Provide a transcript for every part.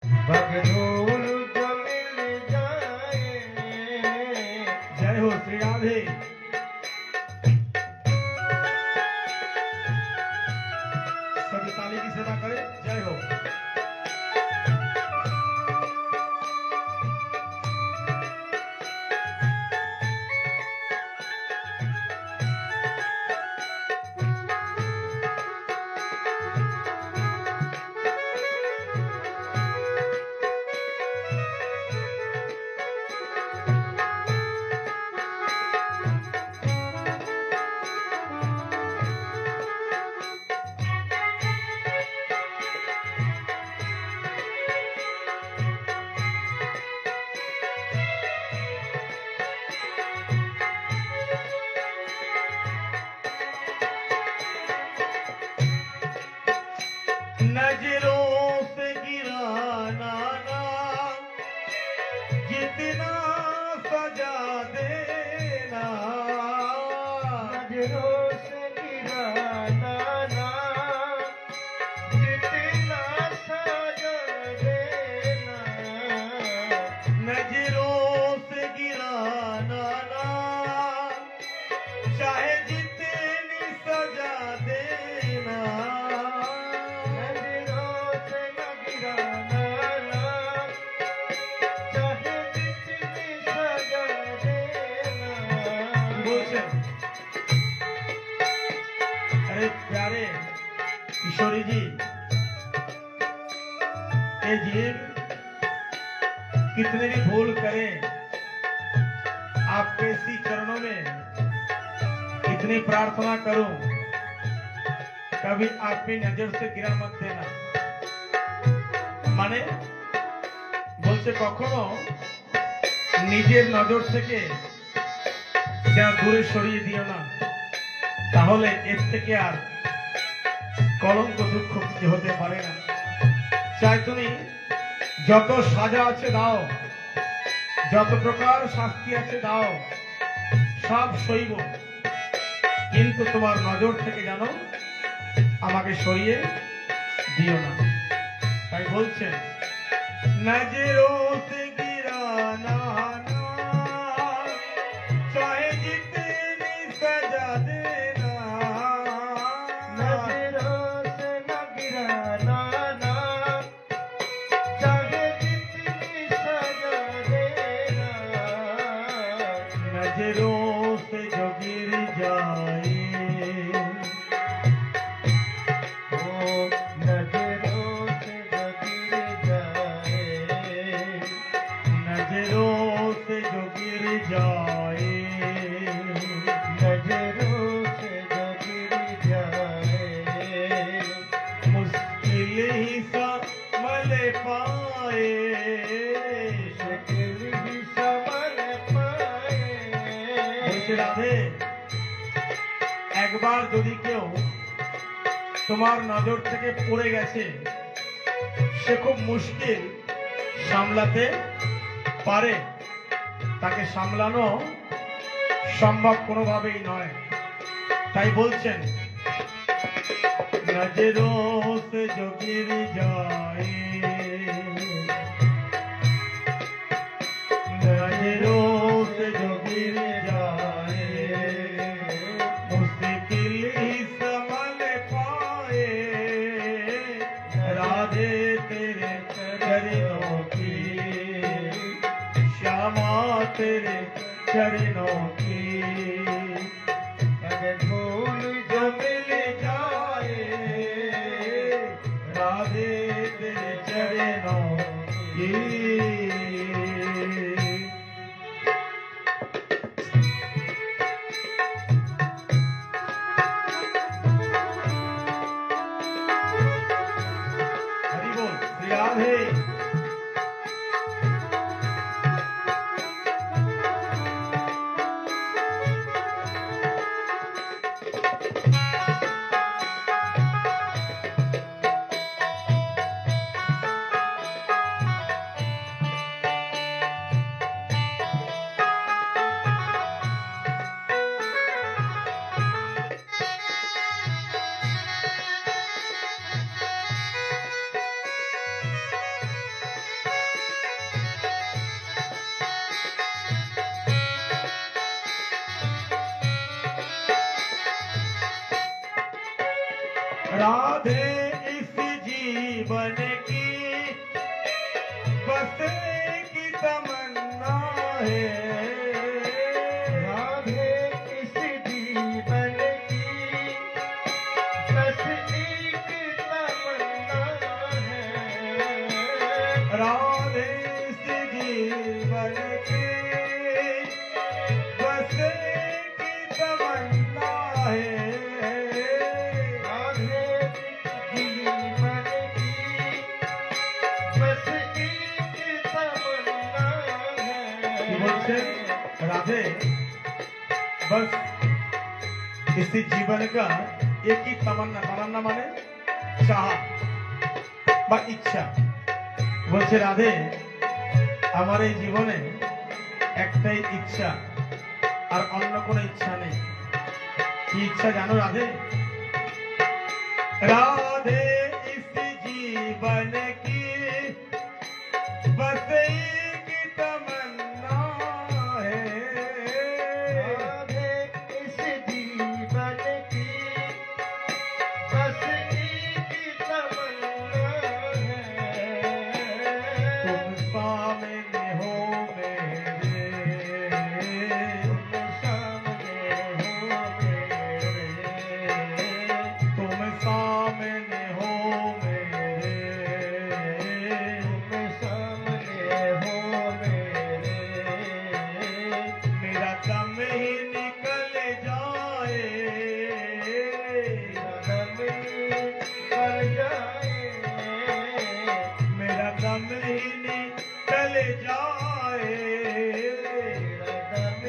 भगधूल जो मिल जाए। जय हो श्री राधे। सभी ताली की सेवा करें। जय हो। नजरों से गिराना ना, जितना सजा देना। नजरों से गिराना ना, जितना सजा देना। नजरों से गिराना ना, चाहे जितनी सजा देना। नजरों से न गिराना ना, चाहे जितनी सजा देना। बोलছেন अरे प्यारे किशोरी जी, ये जीव कितने भी भूल करें, आपके इसी चरणों में इतनी प्रार्थना करूं, कभी आपकी नजर से गिरा मत देना। মানে বলছে কখনো নিজের নজর থেকে যেন দূরে সরিয়ে দিও না, তাহলে এর থেকে আর কলঙ্ক দুঃখ কিছু হতে পারে না। চাই তুমি যত সাজা আছে দাও, যত প্রকার শাস্তি আছে দাও, সব সইব, কিন্তু তোমার নজর থেকে জানো আমাকে সরিয়ে দিও না। তাই বলছেন नजरों से गिराना ना, चाहे जितनी सजा देना। नजरों से न गिराना ना, चाहे जितनी सजा देना। नजरों से जो गिर जाए, नजरों से जो गिर जाए। नजरों से जो गिर जाए, नजरों से जो गिर जाए। मुश्किल ही संभल पाए। मुश्किल ही संभल पाए। বলছে রাধে, একবার যদি কেউ তোমার নজর থেকে পড়ে গেছে, সে খুব মুশকিল সামলাতে পারে, তাকে সামলানো সম্ভব কোনোভাবেই নয়। তাই বলছেন नजरों से जो गिर जाए, नजरों से जो गिर जाए, मुश्किल ही संभल पाए। राधे तेरे चरणों की, श्यामा तेरे चरणों की, भगधूल जो मिल जाए। राधे तेरे चरणों की। हरि बोल श्री राधे। राधे इस जीवन की बस एक तमन्ना है। राधे इस जीवन की बस एक तमन्ना है। राधे इस जीवन की बस एक तमन्ना है। राधे जीवन की बस एक तमन्ना কি বলছে? है। राधे बस इसी जीवन का एक ही तमन्ना, तमन्ना माने चाह বা ইচ্ছা। বলছে রাধে আমার এই জীবনে একটাই ইচ্ছা, আর অন্য কোনো ইচ্ছা নেই। কি ইচ্ছা জানো রাধে? राधे इस जीवन की बस एक तमन्ना है। राधे इस जीवन की बस एक तमन्ना है। तुम सामने हो मेरे, तुम सामने हो मेरे, तुम सामने हो मेरे, तुम सामने हो मेरे। मेरा दम ही निकल जाए, दम निकल जाए, मेरा दम ही निकल जाए। दम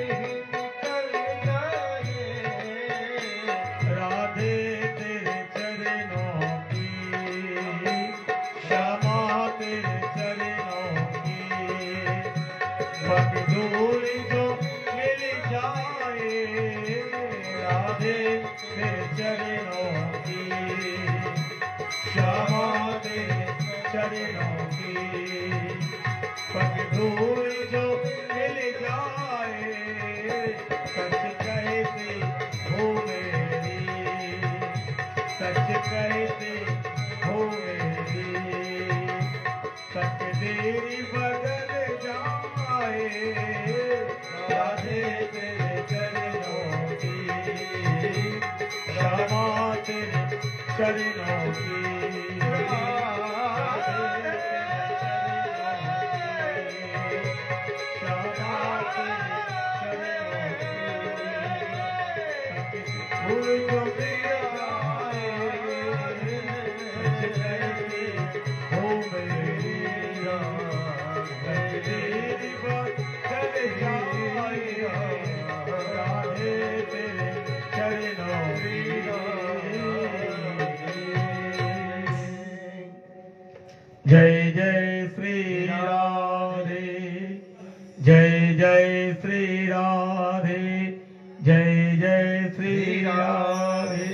निकल जाए। राधे तेरे चरणों की क्षमा, तेरे चरणों की मखदूर जो मिल जाए। राधे तेरे चरणों की क्षमा, तेरे चरणों की मखदूर जो मिल जाए। सच कहते हो मेरी, सच कहते हो मेरी, तकदीर बदल जाए। राधे तेरे चरणों की क्षमा, तेरे चरणों की राधे तेरे चरणों की क्षमा, तेरे चरणों की। जय जय श्री राधे, जय जय श्री राधे, जय जय श्री राधे।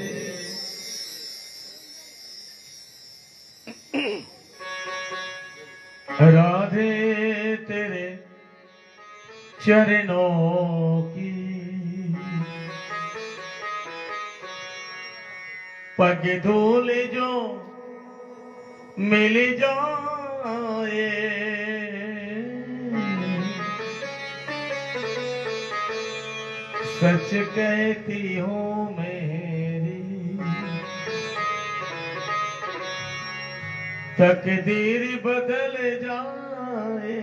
राधे तेरे चरणों की पग धूल जो मिल जाए। सच कहती हूँ मेरी, तकदीर बदल जाए।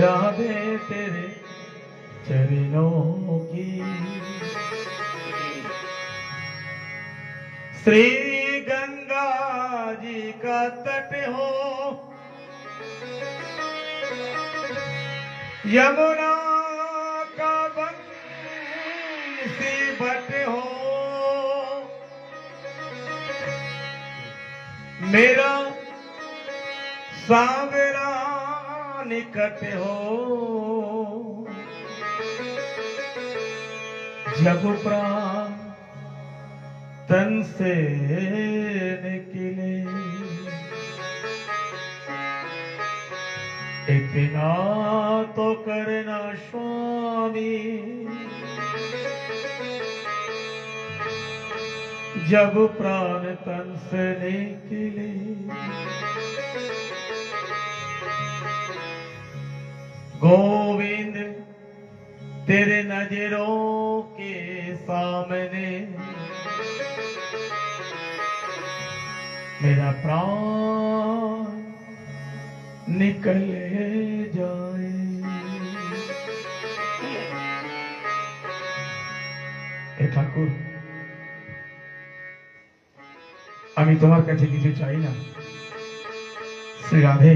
राधे तेरे चरणों की श्री गंगा जी का तट हो, यमुना का बंसी बट हो, मेरा सावरा निकट हो। जब प्राण तन से निकले, इतना तो करना स्वामी, जब प्राण तन से निकले, गोविंद तेरे नजरों के सामने मेरा प्राण निकल जाए। हे ठाकुर, আমি তোমার কাছে কিছু চাই না। শ্রী রাধে,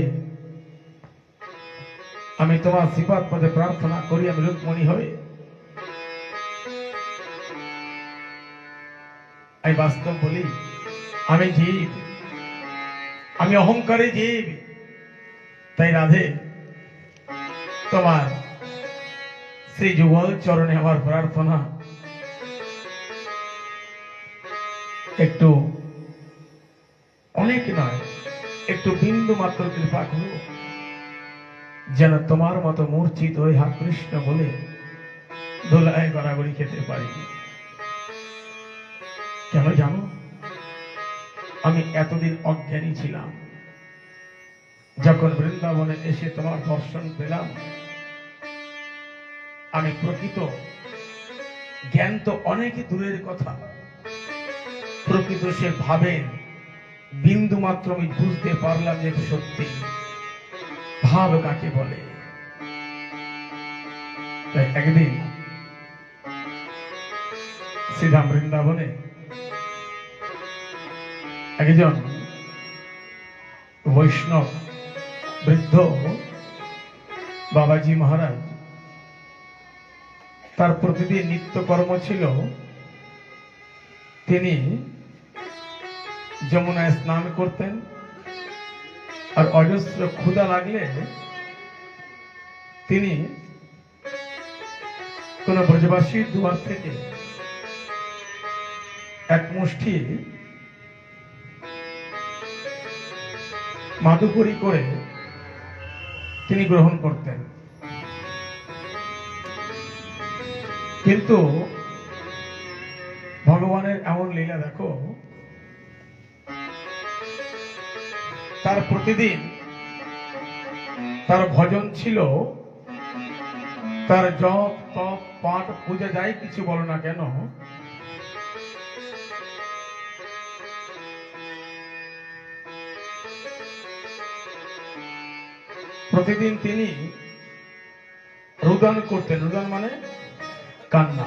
আমি তোমার শ্রীপাদ পদে প্রার্থনা করি আমি রুক্মণী হয়ে। আমি বাস্তব বলি, আমি জীব, আমি অহংকারী জীব। তাই রাধে, তোমার শ্রী যুগল চরণে আমার প্রার্থনা, একটু অনেক নয়, একটু বিন্দু মাত্র কৃপা করো, যেন তোমার মতো মূর্ছিত হয়ে হা কৃষ্ণ বলে দোলায় গড়াগড়ি খেতে পারি। কেন জানো? আমি এতদিন অজ্ঞানী ছিলাম। যখন বৃন্দাবনে এসে তোমার দর্শন পেলাম, আমি প্রকৃত জ্ঞান তো অনেকই দূরের কথা, প্রকৃত সে ভাবেন বিন্দু মাত্র আমি বুঝতে পারলাম যে সত্যি ভাব কাকে বলে। তাই একদিন শ্রীধাম বৃন্দাবনে একজন বৈষ্ণব বৃদ্ধ বাবাজি মহারাজ, তার প্রতিদিন নিত্যকর্ম ছিল তিনি যমুনায় স্নান করতেন, আর অজস্র ক্ষুধা লাগলে তিনি কোন ব্রজবাসীর দুয়ার থেকে এক মুষ্টি মাদুকরি করে তিনি গ্রহণ করতেন। কিন্তু ভগবানের এমন লীলা দেখো, তার প্রতিদিন তার ভজন ছিল, তার জপ তপ পাঠ পূজা যাই কিছু বলো না কেন, প্রতিদিন তিনি রুদন করতেন। রুদন মানে কান্না।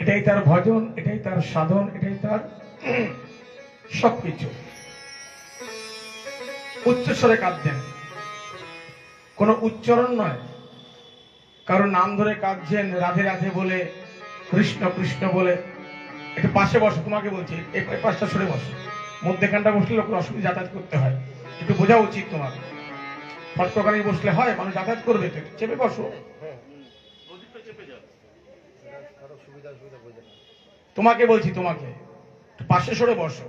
এটাই তার ভজন, এটাই তার সাধন, এটাই তার সবকিছু। উচ্চস্বরে কাঁদছেন, কোন উচ্চারণ নয়, কারণ নাম ধরে কাঁদছেন রাধে রাধে বলে, কৃষ্ণ কৃষ্ণ বলে। একটু পাশে বসো, তোমাকে বলছি, এই পাশটা সরে বসো, মধ্যেখানটা বসলে লোকের অসুবিধা, যাতায়াত করতে হয়, একটু বোঝা উচিত তোমার। ফটকানি বসলে হয়, মানুষ যাতায়াত করবে, চেপে বসো। তোমাকে বলছি, তোমাকে পাশে সরে বসো।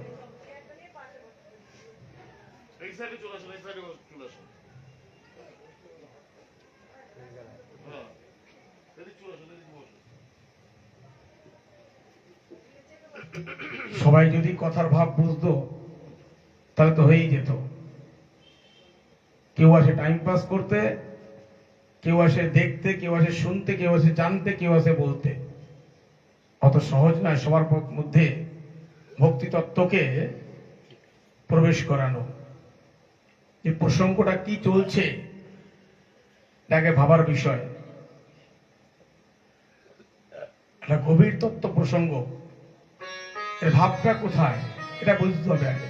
সবাই যদি কথার ভাব বুঝতো তাহলে তো হয়েই যেত। কেউ আসে টাইম পাস করতে, কেউ আসে দেখতে, কেউ আসে শুনতে, কেউ আসে জানতে, কেউ আসে বলতে। অত সহজ নয় সবার মধ্যে ভক্তি তত্ত্বকে প্রবেশ করানো। যে প্রসঙ্গটা কি চলছে তাকে ভাবার বিষয়। একটা গভীর তত্ত্ব প্রসঙ্গ, এর ভাবটা কোথায় এটা বুঝতে হবে আগে।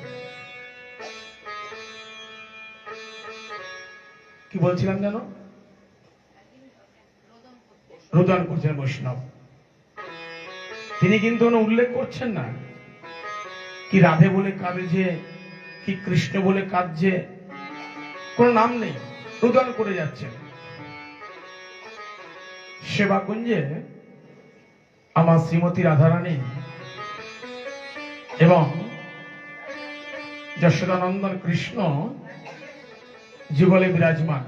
কি বলছিলাম যেন? রোদন করছেন বৈষ্ণব। তিনি কিন্তু উল্লেখ করছেন না কি রাধে বলে কাঁদছে, কি কৃষ্ণ বলে কাঁদছে, কোন নাম নেই, রোদন করে যাচ্ছেন। সেবা কুঞ্জে আমার শ্রীমতী রাধারানী এবং যশোদানন্দন কৃষ্ণ যুগলে বিরাজমান।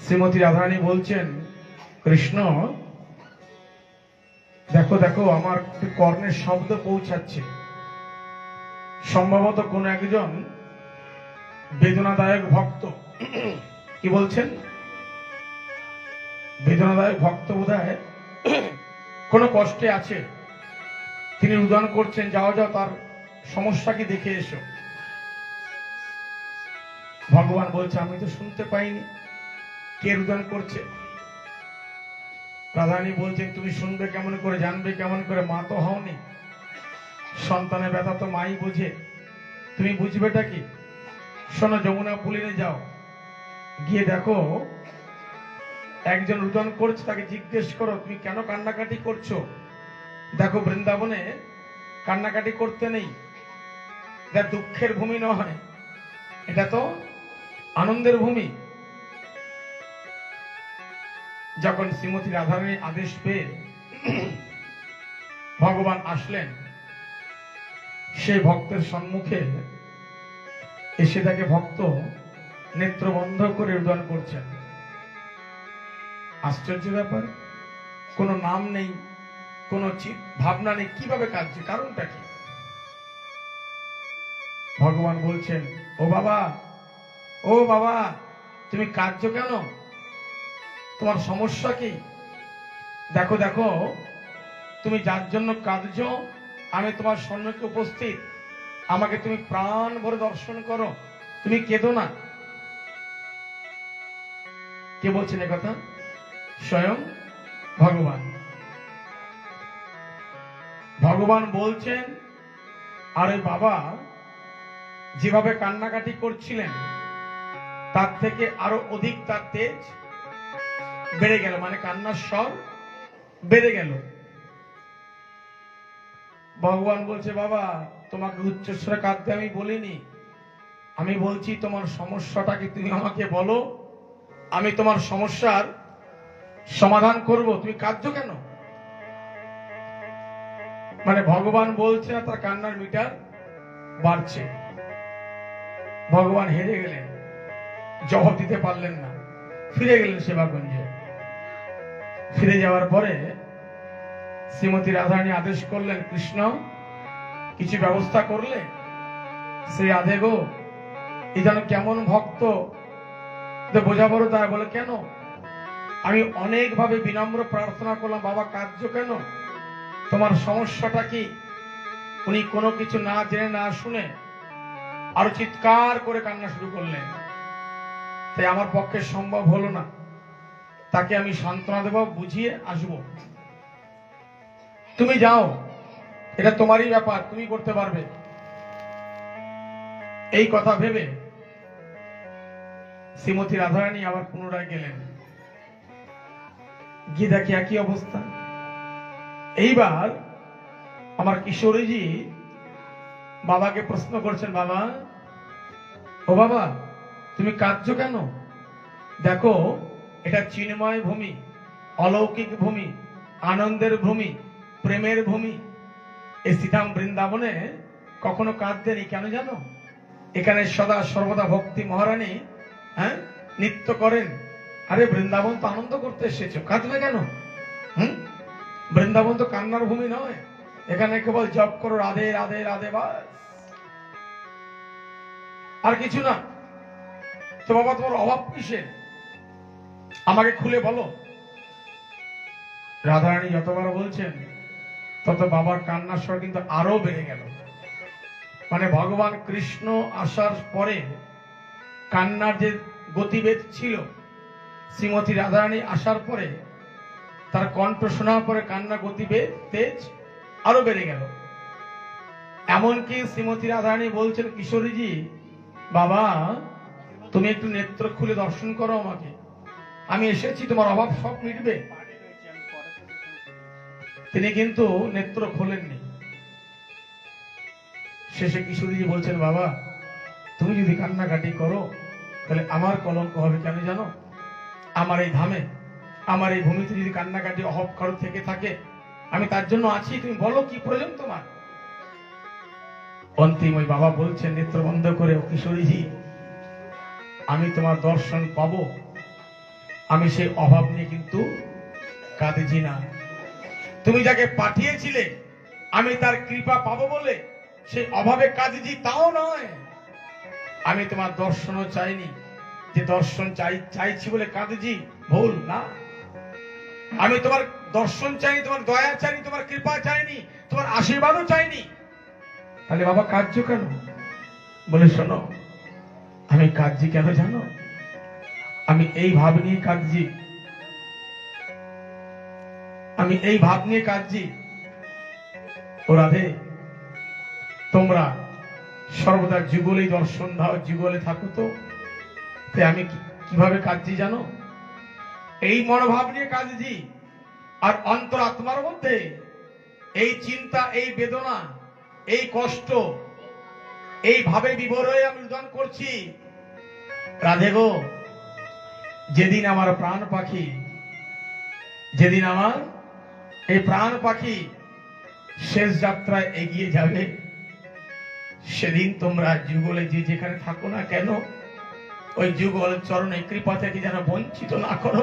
শ্রীমতী রাধারানী বলছেন, কৃষ্ণ দেখো দেখো আমার একটু কর্ণের শব্দ পৌঁছাচ্ছে, সম্ভবত কোন একজন বেদনাদায়ক ভক্ত। কি বলছেন? বেদনাদায়ক ভক্ত বোধহয় কোনো কষ্টে আছে, তিনি রুদন করছেন, যাও যাও তার সমস্যা কি দেখে এসো। ভগবান বলছে আমি তো শুনতে পাইনি কে রুদন করছে। রাধারানী বলছেন তুমি শুনবে কেমন করে, জানবে কেমন করে, মা তো হওনি, সন্তানের ব্যথা তো মাই বুঝে, তুমি বুঝবেটা কি? শোনো, যমুনা পুলিনে যাও, গিয়ে দেখো একজন রুদন করছে, তাকে জিজ্ঞেস করো তুমি কেন কান্নাকাটি করছো। দেখো বৃন্দাবনে কান্নাকাটি করতে নেই, এটা দুঃখের ভূমি নয়, এটা তো আনন্দের ভূমি। যখন শ্রীমতী রাধারানীর আদেশ পেয়ে ভগবান আসলেন, সেই ভক্তের সম্মুখে এসে তাকে ভক্ত নেত্র বন্ধ করে রুদন করছেন। আশ্চর্য ব্যাপার, কোনো নাম নেই, কোনো ভাবনা নেই, কিভাবে কাঁদছে, কারণটা কি? ভগবান বলছেন ও বাবা, ও বাবা, তুমি কাঁদছো কেন? তোমার সমস্যা কি? দেখো দেখো, তুমি যার জন্য কাঁদছো আমি তোমার সম্মুখে উপস্থিত, আমাকে তুমি প্রাণ ভরে দর্শন করো, তুমি কেঁদো না। কে বলছেন কথা? স্বয়ং ভগবান। ভগবান বলছেন আরে বাবা, যেভাবে কান্নাকাটি করছিলেন তার থেকে আরো অধিক তার তেজ বেড়ে গেল, মানে কান্নার স্বর বেড়ে গেল। ভগবান বলছে বাবা, তোমাকে উচ্চস্বরে কাঁদতে আমি বলিনি, আমি বলছি তোমার সমস্যাটা কি তুমি আমাকে বলো, আমি তোমার সমস্যার সমাধান করব, তুমি কাঁদছো কেন? মানে ভগবান বলছে না তার কান্নার মিটার বাড়ছে। ভগবান হেরে গেলেন, জবাব দিতে পারলেন না, ফিরে গেলেন সেবাকুঞ্জে। ফিরে যাওয়ার পরে শ্রীমতী রাধারানী আদেশ করলেন, কৃষ্ণ কিছু ব্যবস্থা করলে? সে আধে গো, এই যেন কেমন ভক্ত, বোঝাবো তাই বলে কেন? আমি অনেক ভাবে বিনম্র প্রার্থনা করলাম, বাবা কাঁদছো কেন, তোমার সমস্যাটা কি? উনি কোনো কিছু না জেনে না শুনে আরো চিৎকার করে কান্না শুরু করলেন। তাই আমার পক্ষে সম্ভব হলো না, তাকে আমি সান্ত্বনা দেব, বুঝিয়ে আসবো। তুমি যাও, এটা তোমারই ব্যাপার, তুমি করতে পারবে। এই কথা ভেবে শ্রীমতী রাধারানী আবার পুনরায় গেলেন, গিয়ে দেখি একই অবস্থা। এইবার আমার কিশোরীজি বাবাকে প্রশ্ন করছেন, বাবা, ও বাবা, তুমি কাঁদছো কেন? দেখো এটা চিন্ময় ভূমি, অলৌকিক ভূমি, আনন্দের ভূমি, প্রেমের ভূমি। এই শ্রীধাম বৃন্দাবনে কখনো কাঁদতেনি, কেন জানো? এখানে সদা সর্বদা ভক্তি মহারানী নৃত্য করেন। আরে বৃন্দাবন তো আনন্দ করতে এসেছো, কাঁদবে কেন? বৃন্দাবন তো কান্নার ভূমি নয়, এখানে কেবল জপ করো রাধে রাধে রাধে, বাস, আর কিছু না। তো বাবা তোমার অভাব কিসে, আমাকে খুলে বলো। রাধারানী যতবার বলছেন তত বাবার কান্নার স্বর কিন্তু আরো বেড়ে গেল। মানে ভগবান কৃষ্ণ আসার পরে কান্নার যে গতিবেগ ছিল, শ্রীমতী রাধারানী আসার পরে তার কণ্ঠ শোনার পরে কান্না গতিবেগ তেজ আরো বেড়ে গেল। এমনকি শ্রীমতী রাধারানী বলছেন, কিশোরীজি বাবা তুমি একটু নেত্র খুলে দর্শন করো আমাকে, আমি এসেছি, তোমার অভাব সব মিটবে। তিনি কিন্তু নেত্র খোলেননি। শেষে কিশোরীজি বলছেন, বাবা তুমি যদি কান্নাকাটি করো তাহলে আমার কলঙ্ক হবে, কেন জানো? আমার এই ধামে, আমার এই ভূমিতে যদি কান্নাকাটি অভাব কারো থেকে থাকে, আমি তার জন্য আছি, তুমি বলো কি প্রয়োজন তোমার। অন্তিম ওই বাবা বলছেন নেত্র বন্ধ করে, কিশোরীজি আমি তোমার দর্শন পাবো, আমি সেই অভাব নিয়ে কিন্তু কাঁদছি না, তুমি যাকে পাঠিয়েছিলে আমি তার কৃপা পাবো বলে সেই অভাবে কাজী তাও নয়। আমি তোমার দর্শনও চাইনি, যে দর্শন চাইছি বলে কাজী ভুল না। আমি তোমার দর্শন চাইনি, তোমার দয়া চাইনি, তোমার কৃপা চাইনি, তোমার আশীর্বাদও চাইনি। তাহলে বাবা কার্য কেন? বলে শোনো, আমি কাজী কেন জানো? আমি এই ভাব নিয়ে কাজী, আমি এই ভাব নিয়ে কাজী। ও রাধে, তোমরা সর্বদা যুগলেই দর্শন দাও, যুগলে থাকো, তো আমি কিভাবে কাজী জানো? এই মনোভাব নিয়ে কাজী। আর অন্তর আত্মার মধ্যে এই চিন্তা, এই বেদনা, এই কষ্ট, এই ভাবে বিভোর হয়ে আমি উদান করছি। রাধে গো, যেদিন আমার প্রাণ পাখি, যেদিন আমার এই প্রাণ পাখি শেষ যাত্রায় এগিয়ে যাবে, সেদিন তোমরা যুগলে যে যেখানে থাকো না কেন, ওই যুগল চরণে কৃপা থেকে যেন বঞ্চিত না করো,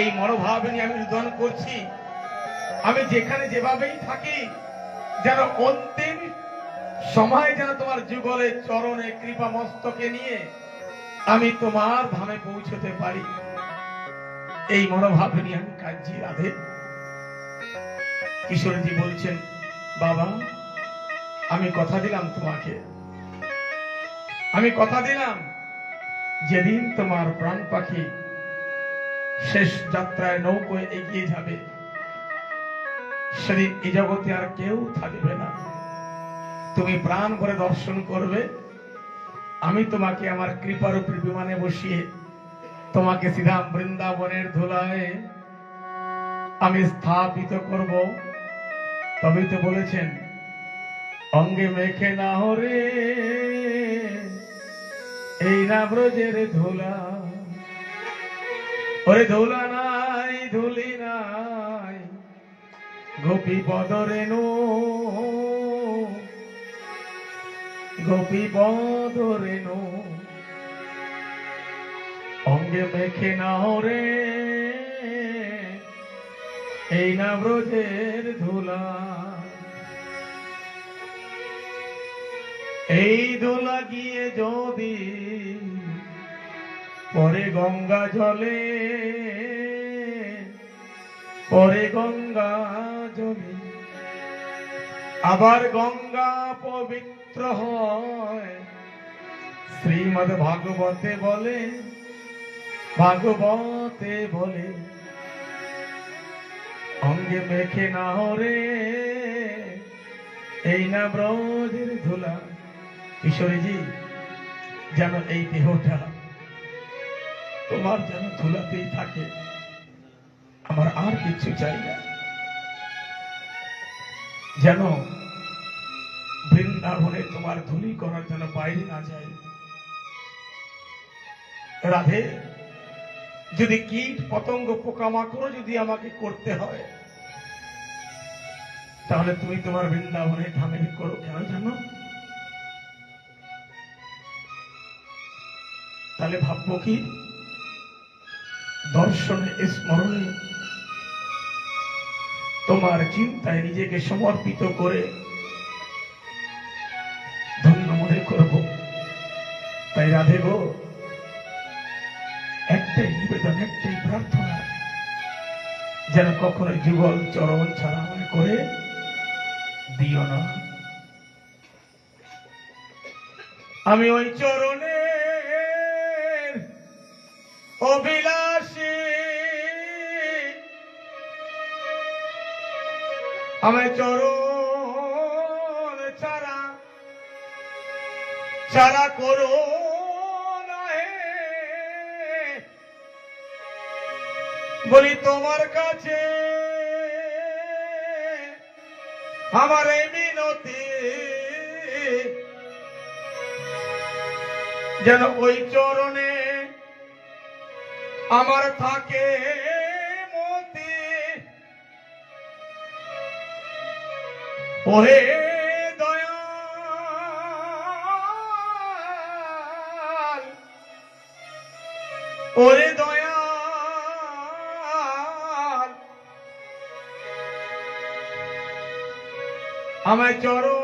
এই মনোভাব নিয়ে আমি উদান করছি। আমি যেখানে যেভাবেই থাকি, যেন অন্তিম সময় যেন তোমার যুগলের চরণে কৃপা মস্তকে নিয়ে আমি তোমার ধামে পৌঁছতে পারি, এই মনোভাব নিয়ে আমি কাজী। রাধে, কিশোরজি বলছেন, বাবা আমি কথা দিলাম তোমাকে, আমি কথা দিলাম, যেদিন তোমার প্রাণ পাখি শেষ যাত্রায় নৌকোয় এগিয়ে যাবে, সেদিন এই জগতে আর কেউ থাকবে না। তুমি প্রাণ ভরে দর্শন করবে, আমি তোমাকে আমার কৃপারূপী বিমানে বসিয়ে তোমাকে সিধা বৃন্দাবনের ধুলায় আমি স্থাপিত করব। তবেই তো বলেছেন, অঙ্গে মেখে না হরে এই না ব্রজের ধুলা, ওরে ধুলা নাই, ধুলি নাই, গোপী পদরেণু, গোপী পদরেণু, অঙ্গে মেখে না হরে এই না ব্রজের ধুলা। এই দোলা গিয়ে যদি পরে গঙ্গা জলে, পরে গঙ্গা জলে, আবার গঙ্গা পবিত্র হয়, শ্রীমদ্ ভাগবতে বলে, ভাগবতে বলে, অঙ্গে মেখে না হরে এই না ব্রজের ধুলা। কিশোরীজি, যেন এই দেহটা তোমার যেন ধুলাতেই থাকে, আমার আর কিছু চাই না। যেন বৃন্দাবনে তোমার ধুলি করার যেন বাইরে না যায়। রাধে, যদি কীট পতঙ্গ পোকামাকড় যদি আমাকে করতে হয়, তাহলে তুমি তোমার বৃন্দাবনে ধামে করো কেন জানো? তাহলে ভাববো কি, দর্শনে স্মরণে তোমার চিন্তায় নিজেকে সমর্পিত করে ধন্য মনে করব। তাই রাধে গো, একটাই নিবেদন, একটাই প্রার্থনা, যেন কখনো যুগল চরণ ছাড়া মনে করে দিও না। আমি ওই চরণের অভিলাষী, আমায় চরণ ছাড়া ছাড়া করো না হে, বলি তোমার কাছে আমার এই মিনতি, যেন ওই চরণে আমার থাকে মতি। ওহে দয়াল, ওরে দয়াল, আমায় চরণ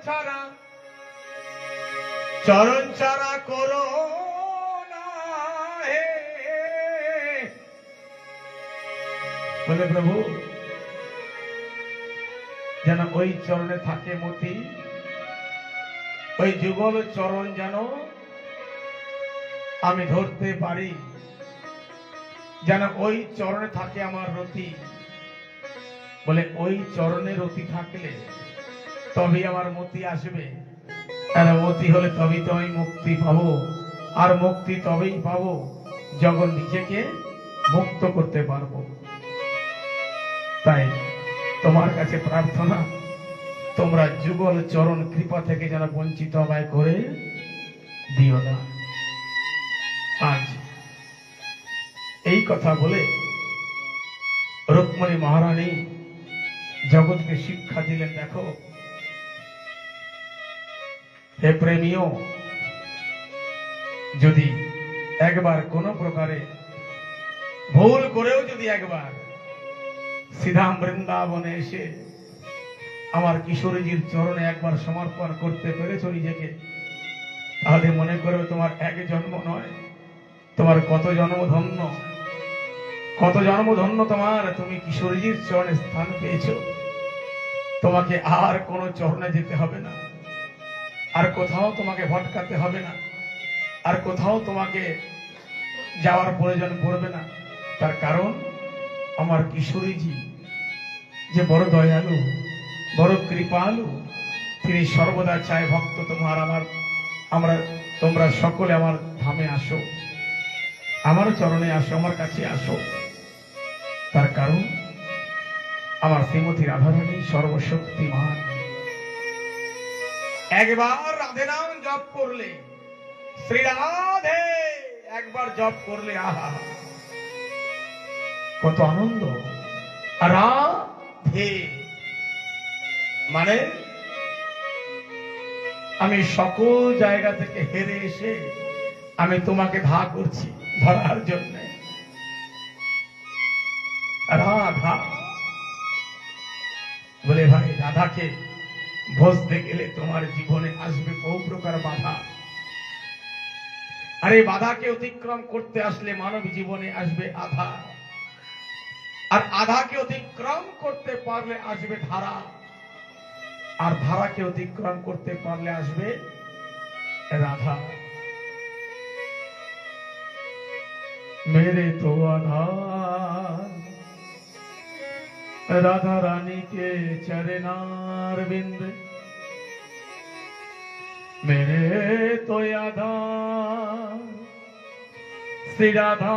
ছাড়া চরণ ছাড়া করো না হে। বলে প্রভু যেন ওই চরণে থাকে মতি, ওই যুগল চরণ যেন আমি ধরতে পারি, যেন ওই চরণে থাকে আমার রতি। বলে ওই চরণে রতি থাকলে তবেই আমার মতি আসবে, আর মতি হলে তবেই তো আমি মুক্তি পাবো, আর মুক্তি তবেই পাবো যখন নিজেকে মুক্ত করতে পারবো। তাই তোমার কাছে প্রার্থনা, তোমরা যুগল চরণ কৃপা থেকে যেন বঞ্চিত আমায় করে দিও না। আজ এই কথা বলে রুক্মিণী মহারানী জগৎকে শিক্ষা দিলেন, দেখো হে প্রেমীয়, যদি একবার কোন প্রকারে ভুল করেও যদি একবার সিধাম বৃন্দাবনে এসে আমার কিশোরীজির চরণে একবার সমর্পণ করতে পেরেছো নিজেকে, তাহলে মনে করবে তোমার এক জন্ম নয়, তোমার কত জন্ম ধন্য, কত জন্ম ধন্য তোমার। তুমি কিশোরীজির চরণে স্থান পেয়েছো, তোমাকে আর কোন চরণে যেতে হবে না, আর কোথাও তোমাকে ভটকাতে হবে না, আর কোথাও তোমাকে যাওয়ার প্রয়োজন পড়বে না। তার কারণ আমার কিশোরীজি যে বড় দয়ালু, বড় কৃপালু, তিনি সর্বদা চায় ভক্ত তোমার আমার তোমরা সকলে আমার ধামে আসো, আমার চরণে আসো, আমার কাছে আসো। তার কারণ আমার শ্রীমতী রাধারানী সর্বশক্তিমান। একবার রাধে নাম জপ করলে, শ্রী রাধে একবার জপ করলে, আহা কত আনন্দ। রাধে মানে আমি সকল জায়গা থেকে হেরে এসে আমি তোমাকে করছি ধরার জন্য। রাধা বলে ভাই, রাধাকে ভজতে গেলে তোমার জীবনে আসবে বহু প্রকার বাধা, আর এই বাধাকে অতিক্রম করতে আসলে মানব জীবনে আসবে আধা, আর আধাকে অতিক্রম করতে পারলে আসবে ধারা, আর ধারাকে অতিক্রম করতে পারলে আসবে রাধা। मेरे तो आधार राधा रानी के चरणार बिंद, मेरे तो आधार श्री राधा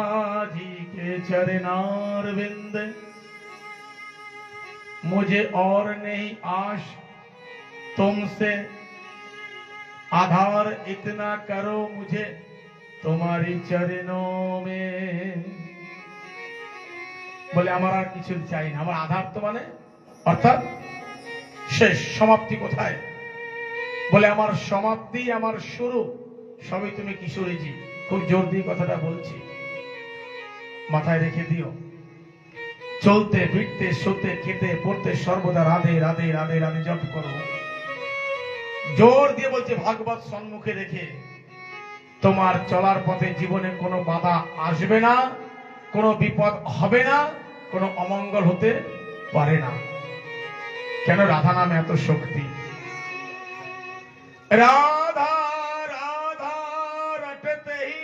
जी के चरणार बिंद। मुझे और नहीं आश तुमसे, आधार इतना करो मुझे तुम्हारी चरणों में। বলে আমার আর কিছু চাই না, আমার আধার তো মানে অর্থাৎ শেষ, সমাপ্তি কোথায়? বলে আমার সমাপ্তি, আমার শুরু সবই তুমি কিশোরীজি। খুব জোর দিয়ে কথাটা বলছি, মাথায় রেখে দিও। চলতে ফিরতে শুতে খেতে পড়তে সর্বদা রাধে রাধে রাধে রাধে জপ করো। জোর দিয়ে বলছে ভাগবত সম্মুখে রেখে তোমার চলার পথে জীবনে কোনো বাধা আসবে না, কোনো বিপদ হবে না, কোনো অমঙ্গল হতে পারে না। কেন? রাধা নামে এত শক্তি। রাধা রাধা রটতে হি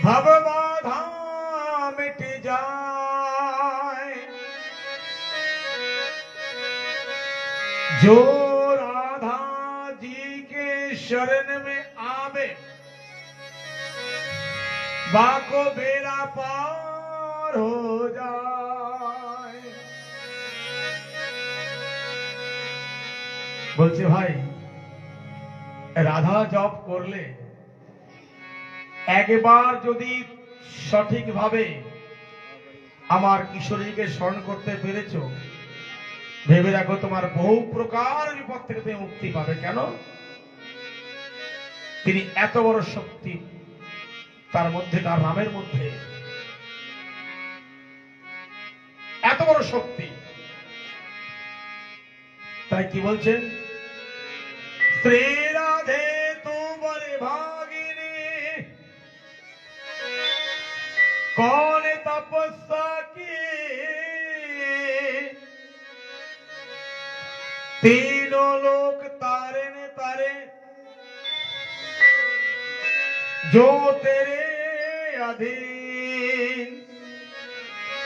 भव बाधा मिट जाए, जो राधा जी के शरण में आवे बाको बेड़ा पार हो जाए। বলছে ভাই, রাধা জপ করলে একবার যদি সঠিকভাবে আমার কিশোরীকে স্মরণ করতে পেরেছ, ভেবে দেখো তোমার বহু প্রকার বিপদ থেকে তুমি মুক্তি পাবে। কেন? তিনি এত বড় শক্তি, তার মধ্যে, তার নামের মধ্যে এত বড় শক্তি। তাই কি বলছেন, শ্রী রাধে তোমার ভাগিনী कौन तपस्या की तीनों लोक तारे ने तारे जो तेरे अधीन।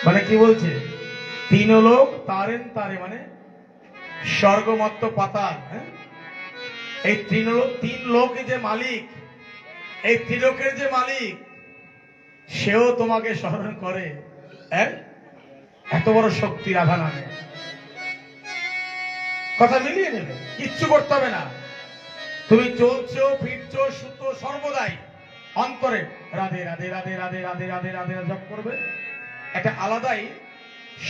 মানে কি বলছে, তিন লোক তারেন তারে মানে স্বর্গ মর্ত পাতাল। এই তিন লোকের যে মালিক, এই ত্রিলোকের যে মালিক, সেও তোমাকে স্মরণ করে। এত বড় শক্তি রাধা নামে। কথা মিলিয়ে নেবে, কিচ্ছু করতে হবে না। তুমি চলছো, ফিরছো, শুতো, সর্বদাই অন্তরে রাধে রাধে রাধে রাধে রাধে রাধে রাধে জপ করবে। একটা আলাদাই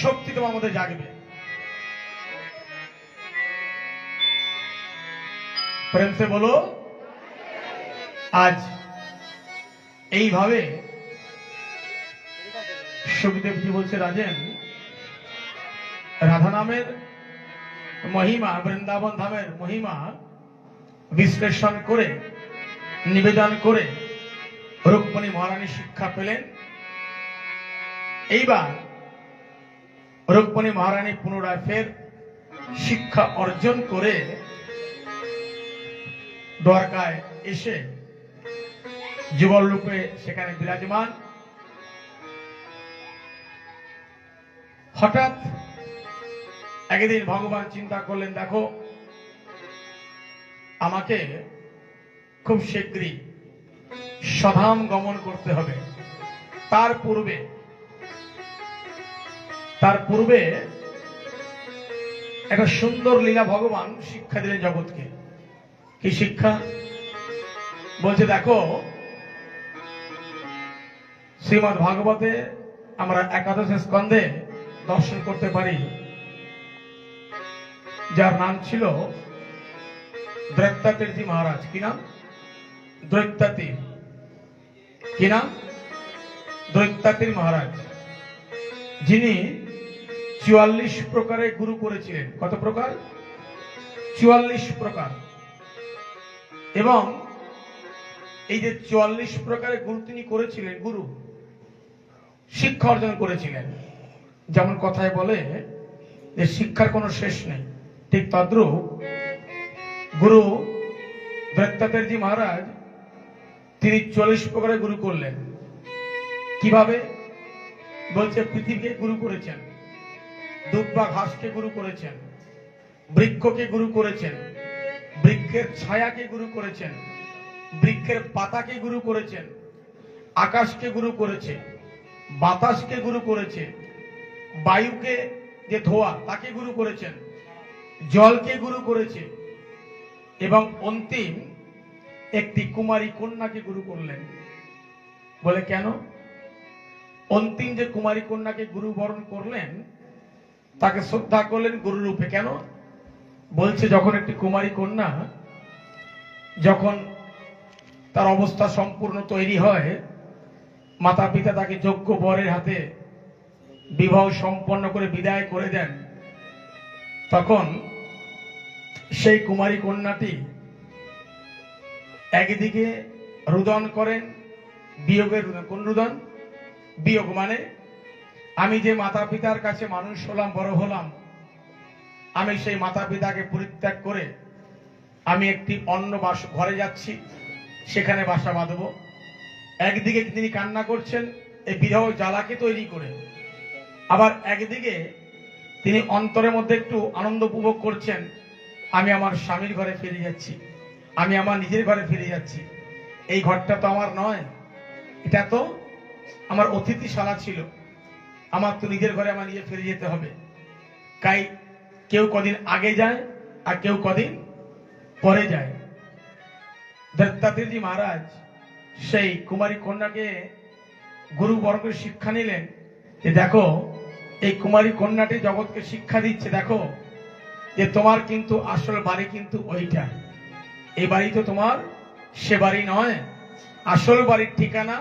শক্তি তোমার মধ্যে জাগবে। প্রেম সে বলো। আজ এইভাবে সুখদেবজি বলছে, রাজেন, রাধা নামের মহিমা, বৃন্দাবন ধামের মহিমা বিশ্লেষণ করে নিবেদন করে রুক্মিণী মহারানী শিক্ষা পেলেন। এইবার রুক্মিণী মহারানী পুনরায় ফের শিক্ষা অর্জন করে দ্বারকায় এসে যুগল রূপে সেখানে বিরাজমান। হঠাৎ একদিন ভগবান চিন্তা করলেন, দেখো আমাকে খুব শীঘ্রই স্বধাম গমন করতে হবে। তার পূর্বে একটা সুন্দর লীলা ভগবান শিক্ষা দিলেন জগৎকে। কি শিক্ষা? বলছে, দেখো শ্রীমদ্ ভাগবতে আমরা একাদশ স্কন্ধে দর্শন করতে পারি, যার নাম ছিল দৈত্যাতীর্থী মহারাজ। কি নাম? দৈত্যাতীর। কি নাম? দৈত্যাতীর মহারাজ, যিনি 44 প্রকারের গুরু করেছিলেন। কত প্রকার? 44 প্রকার। এবং এই যে 44 প্রকারের গুরু তিনি করেছিলেন, গুরু শিক্ষা অর্জন করেছিলেন। যেমন কথায় বলে যে শিক্ষার কোনো শেষ নেই, ঠিক তদ্রূপ গুরু দৈত্যাতীর্থী মহারাজ তিনি 44 প্রকারের গুরু করলেন। কিভাবে? বলছে, পৃথিবীকে গুরু করেছেন, দুব বা ঘাসকে গুরু করেছেন, বৃক্ষকে গুরু করেছেন, বৃক্ষের ছায়াকে গুরু করেছেন, বৃক্ষের পাতাকে গুরু করেছেন, আকাশকে গুরু করেছে, বাতাসকে গুরু করেছে, বায়ুকে যে ধোয়া তাকে গুরু করেছেন, জলকে গুরু করেছে, এবং অন্তিম একটি কুমারী কন্যাকে গুরু করলেন। বলে কেন? অন্তিম যে কুমারী কন্যাকে গুরু বরণ করলেন, তাকে শ্রদ্ধা করলেন গুরু রূপে। কেন? বলছে, যখন একটি কুমারী কন্যা যখন তার অবস্থা সম্পূর্ণ তৈরি হয়, মাতা পিতা তাকে যোগ্য বরের হাতে বিবাহ সম্পন্ন করে বিদায় করে দেন, তখন সেই কুমারী কন্যাটি একদিকে রুদন করেন, বিয়োগের রুদন। কোন রুদন? বিয়োগ মানে আমি যে মাতা পিতার কাছে মানুষ হলাম, বড় হলাম, আমি সেই মাতা পিতাকে পরিত্যাগ করে আমি একটি অন্য ঘরে যাচ্ছি, সেখানে বাসা বাঁধব। একদিকে তিনি কান্না করছেন এই বিরহ জ্বালাকে তৈরি করে, আবার একদিকে তিনি অন্তরের মধ্যে একটু আনন্দ উপভোগ করছেন, আমি আমার স্বামীর ঘরে ফিরে যাচ্ছি, আমি আমার নিজের ঘরে ফিরে যাচ্ছি। এই ঘরটা তো আমার নয়, এটা তো আমার অতিথিশালা ছিল, আমার তো নিজের ঘরে আমার নিজে ফিরে যেতে হবে। তাই কেউ কদিন আগে যায় আর কেউ কদিন পরে যায়। দত্তাত্রেয়জি মহারাজ সেই কুমারী কন্যাকে গুরু বরণ করে শিক্ষা নিলেন যে দেখো, এই কুমারী কন্যাটি জগৎকে শিক্ষা দিচ্ছে, দেখো যে তোমার কিন্তু আসল বাড়ি কিন্তু ওইটা, এই বাড়ি তো তোমার সে বাড়ি নয়। আসল বাড়ির ঠিকানা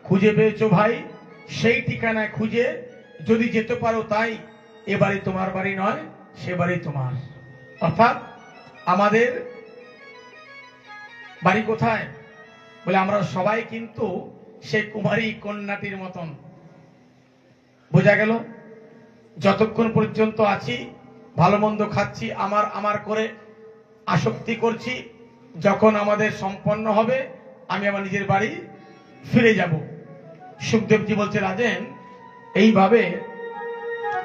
খুঁজে পেয়েছো ভাই, সেই ঠিকানায় খুঁজে যদি যেতে পারো তাই, এ বাড়ি তোমার বাড়ি নয়, সে বাড়ি তোমার। অর্থাৎ আমাদের বাড়ি কোথায়? বলে আমরা সবাই কিন্তু সেই কুমারী কন্যাটির মতন। বোঝা গেল? যতক্ষণ পর্যন্ত আছি, ভালো মন্দ খাচ্ছি, আমার আমার করে আসক্তি করছি, যখন আমাদের সম্পন্ন হবে আমি আমার নিজের বাড়ি ফিরে যাব। সুখদেবজি বলছে, রাজেন, এইভাবে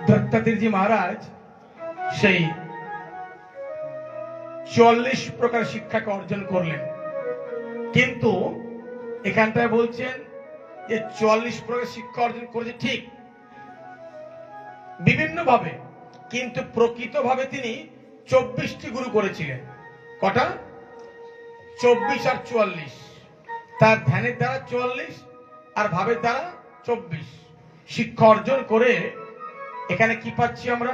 দত্তাত্রেয়জি মহারাজ সেই 44 প্রকার শিক্ষাকে অর্জন করলেন। কিন্তু এখানটায় বলছেন যে 44 প্রকার শিক্ষা অর্জন করেছে ঠিক, বিভিন্ন ভাবে, কিন্তু প্রকৃতভাবে তিনি 24টি গুরু করেছিলেন। কটা? 24 আর 44। তার ধ্যানের দ্বারা 44 আর ভাবের দ্বারা 24 শিক্ষা অর্জন করে এখানে কি পাচ্ছি আমরা?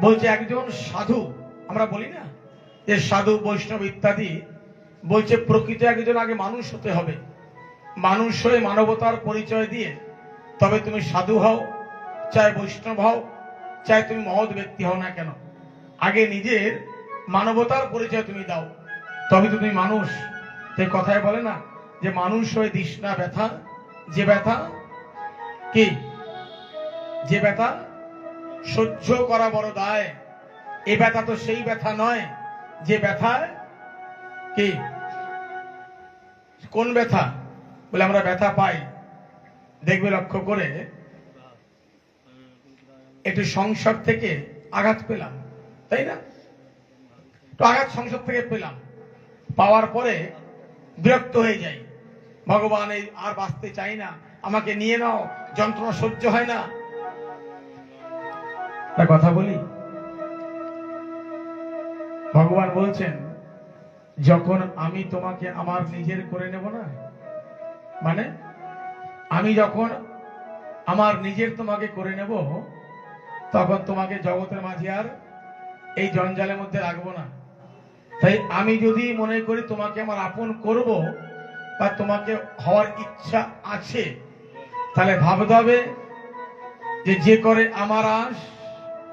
বলছে একজন সাধু, আমরা বলি না যে সাধু বৈষ্ণব ইত্যাদি, বলছে প্রকৃত একজন আগে মানুষ হতে হবে। মানুষ হয়ে মানবতার পরিচয় দিয়ে তবে তুমি সাধু হও, চাই বৈষ্ণব হও, চাই তুমি মহৎ ব্যক্তি হও না কেন, আগে নিজের মানবতার পরিচয় তুমি দাও, তবে তুমি মানুষ। তাই কথায় বলে না যে মানুষ হয়ে দিস না ব্যথা, যে ব্যথা কি, যে ব্যথা সহ্য করা বড় দায়। এ ব্যথা তো সেই ব্যথা নয় যে ব্যথায় কি, কোন ব্যথা? বলে আমরা ব্যথা পাই, দেখবে লক্ষ্য করে, একটু সংসার থেকে আঘাত পেলাম, তাই না? তো আঘাত সংসার থেকে পেলাম, পাওয়ার পরে বিরক্ত হয়ে যাই, ভগবান এই আর বাঁচতে চাই না, আমাকে নিয়ে নাও, যন্ত্রণা সহ্য হয় না। একটা কথা বলি, ভগবান বলছেন যখন আমি তোমাকে আমার নিজের করে নেব না, মানে আমি যখন আমার নিজের তোমাকে করে নেব, তখন তোমাকে জগতের মাঝে আর এই জঞ্জালের মধ্যে রাখবো না। তাই আমি যদি মনে করি তোমাকে আমার আপন করব বা তোমাকে হওয়ার ইচ্ছা আছে, তাহলে ভাবতে হবে যে যে করে আমার আশ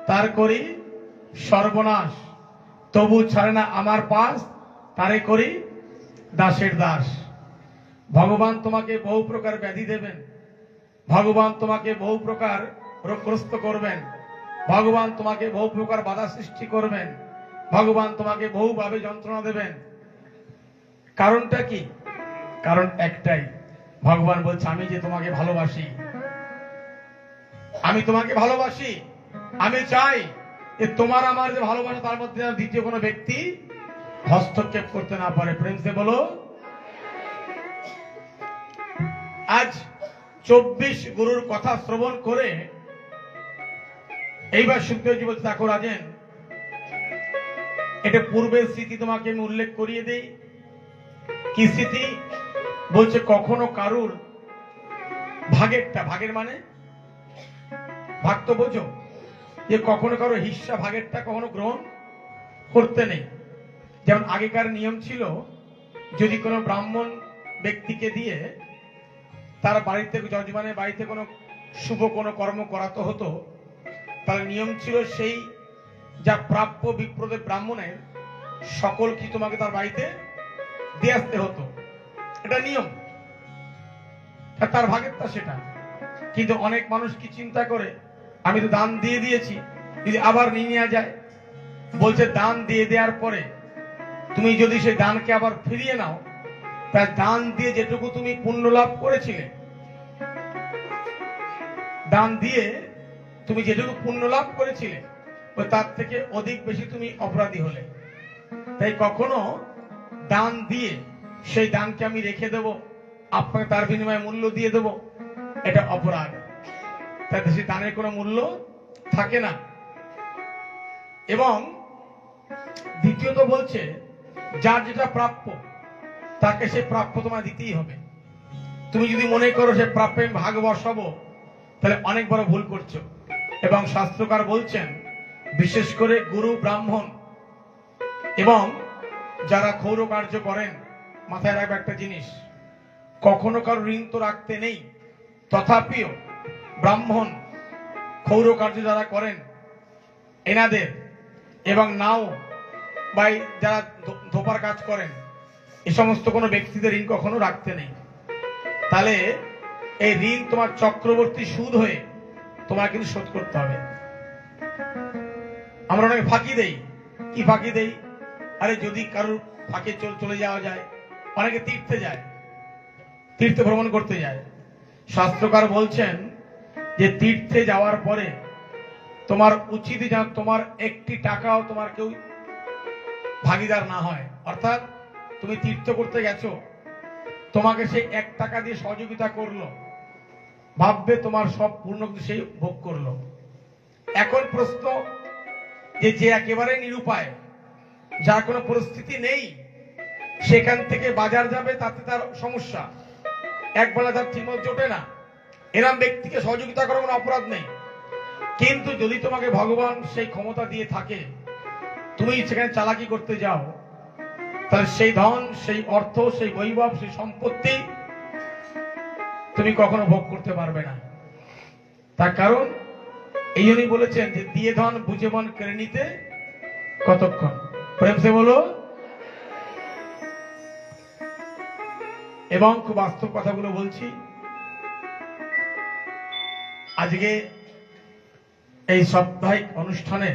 তার করি সর্বনাশ, তবু ছাড়ে না আমার পাশ, তারে করি দাসের দাস। ভগবান তোমাকে বহু প্রকার ব্যাধি দেবেন, ভগবান তোমাকে বহু প্রকার রোগগ্রস্ত করবেন, ভগবান তোমাকে বহু প্রকার বাধা সৃষ্টি করবেন, ভগবান তোমাকে বহুভাবে যন্ত্রণা দেবেন। কারণটা কি? কারণ একটাই, ভগবান বলছে আমি যে তোমাকে ভালোবাসি, আমি তোমাকে ভালোবাসি, আমি চাই যে তোমার আমার যে ভালোবাসা তার মধ্যে দ্বিতীয় কোনো ব্যক্তি হস্তক্ষেপ করতে না পারে। প্রেম সে বলো। আজ 24 গুরুর কথা শ্রবণ করে এইবার সুখদেবজি বলতে, দেখো রাজেন, এটা পূর্বের স্মৃতি তোমাকে আমি উল্লেখ করিয়ে দেই। কি স্মৃতি? বলছে কখনো কারুর ভাগেরটা, ভাগের মানে ভাগ তো বোঝো, যে কখনো কারো হিস্সা ভাগেরটা কখনো গ্রহণ করতে নেই। যেমন আগেকার নিয়ম ছিল, যদি কোনো ব্রাহ্মণ ব্যক্তিকে দিয়ে তার বাড়িতে, যজমানের বাড়িতে কোনো শুভ কোনো কর্ম করাতে হতো, তাহলে নিয়ম ছিল সেই যা প্রাপ্য বিপ্রদের ব্রাহ্মণের সকল কি তোমাকে তার বাড়িতে দিয়ে আসতে হতো, এটা নিয়ম, তার ভাগেরটা সেটা। কিন্তু অনেক মানুষ কি চিন্তা করে, আমি তো দান দিয়ে দিয়েছি, যদি আবার নিয়ে নেওয়া যায়। বলছে দান দিয়ে দেওয়ার পরে তুমি যদি সেই দানকে আবার ফিরিয়ে নাও, তাই দান দিয়ে যেটুকু তুমি পুণ্য লাভ করেছিলে, দান দিয়ে তুমি যেটুকু পুণ্য লাভ করেছিলে, তার থেকে অধিক বেশি তুমি অপরাধী হলে। তাই কখনো দান দিয়ে সেই দানকে আমি রেখে দেব, আপনাকে তার বিনিময়ে মূল্য দিয়ে দেব, এটা অপরাধ। তাই সেই দানের কোনো মূল্য থাকে না। এবং দ্বিতীয়ত বলছে, যার যেটা প্রাপ্য তাকে সে প্রাপ্য তোমায় দিতেই হবে। তুমি যদি মনে করো সে প্রাপ্যে ভাগ বসাবো, তাহলে অনেক বড় ভুল করছো। এবং শাস্ত্রকার বলছেন, বিশেষ করে গুরু ব্রাহ্মণ এবং যারা ক্ষৌর কার্য করেন, মাথায় রাখবে একটা জিনিস, কখনো কারো ঋণ তো রাখতে নেই, তথাপিও ব্রাহ্মণ ক্ষৌর কার্য যারা করেন এনাদের এবং নাও বা এই যারা ধোপার কাজ করেন এই সমস্ত কোনো ব্যক্তিদের ঋণ কখনো রাখতে নেই। তাহলে এই ঋণ তোমার চক্রবর্তী সুদ হয়ে তোমার কিন্তু শোধ করতে হবে। আমরা অনেকে ফাঁকি দেই। কি ফাঁকি দেই? আরে যদি কারোর ফাঁকে চলে যাওয়া যায়, অনেকে তীর্থে যায়, তীর্থ ভ্রমণ করতে যায়। শাস্ত্রকার বলছেন যে তীর্থে যাওয়ার পরে তোমার উচিত যেন তোমার একটি টাকাও তোমার কেউ ভাগিদার না হয়। অর্থাৎ তুমি তীর্থ করতে গেছো, তোমাকে সে 1 টাকা দিয়ে সহযোগিতা করলো, ভাববে তোমার সব পূর্ণ সেই ভোগ করলো। এখন প্রশ্ন যে একেবারে নিরুপায়, যার কোনো পরিস্থিতি নেই, সেখান থেকে বাজার যাবে, তাতে তার সমস্যা, একবেলা তার ঠিকমতো জোটে না, এরম ব্যক্তিকে সহযোগিতা করার কোনো অপরাধ নেই। কিন্তু যদি তোমাকে ভগবান সেই ক্ষমতা দিয়ে থাকে, তুমি সেখানে চালাকি করতে যাও, তাহলে সেই ধন, সেই অর্থ, সেই বৈভব, সেই সম্পত্তি তুমি কখনো ভোগ করতে পারবে না। তার কারণ এই জন্যই বলেছেন যে দিয়ে ধন বুঝে মন কেড়ে নিতে কতক্ষণ। প্রেম সে বলো। এবং খুব বাস্তব কথাগুলো বলছি। আজকে এই সাপ্তাহিক অনুষ্ঠানে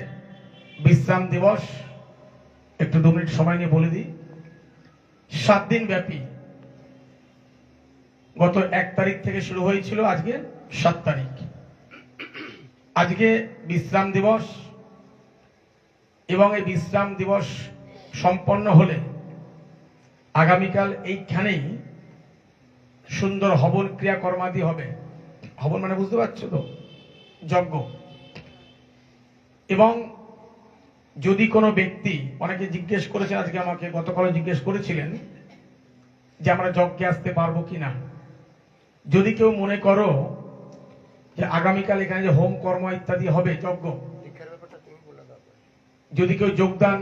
বিশ্রাম দিবস একটু 2 মিনিট সময় নিয়ে বলে দিই। 7 দিন ব্যাপী, গত 1 তারিখ থেকে শুরু হয়েছিল, আজকে 7 তারিখ। আজকে বিশ্রাম দিবস, এবং এই বিশ্রাম দিবস সম্পন্ন হলে আগামীকাল এইখানেই সুন্দর হবন ক্রিয়া কর্মাদি হবে। হবন মানে বুঝতে পারছো তো? যজ্ঞ। এবং যদি কোনো ব্যক্তি, অনেকে জিজ্ঞেস করেছেন আজকে আমাকে, গতকালও জিজ্ঞেস করেছিলেন যে আমরা যজ্ঞে আসতে পারবো কিনা। যদি কেউ মনে করো যে আগামীকাল এখানে যে হোম কর্ম ইত্যাদি হবে, যজ্ঞ, যদি কেউ যোগদান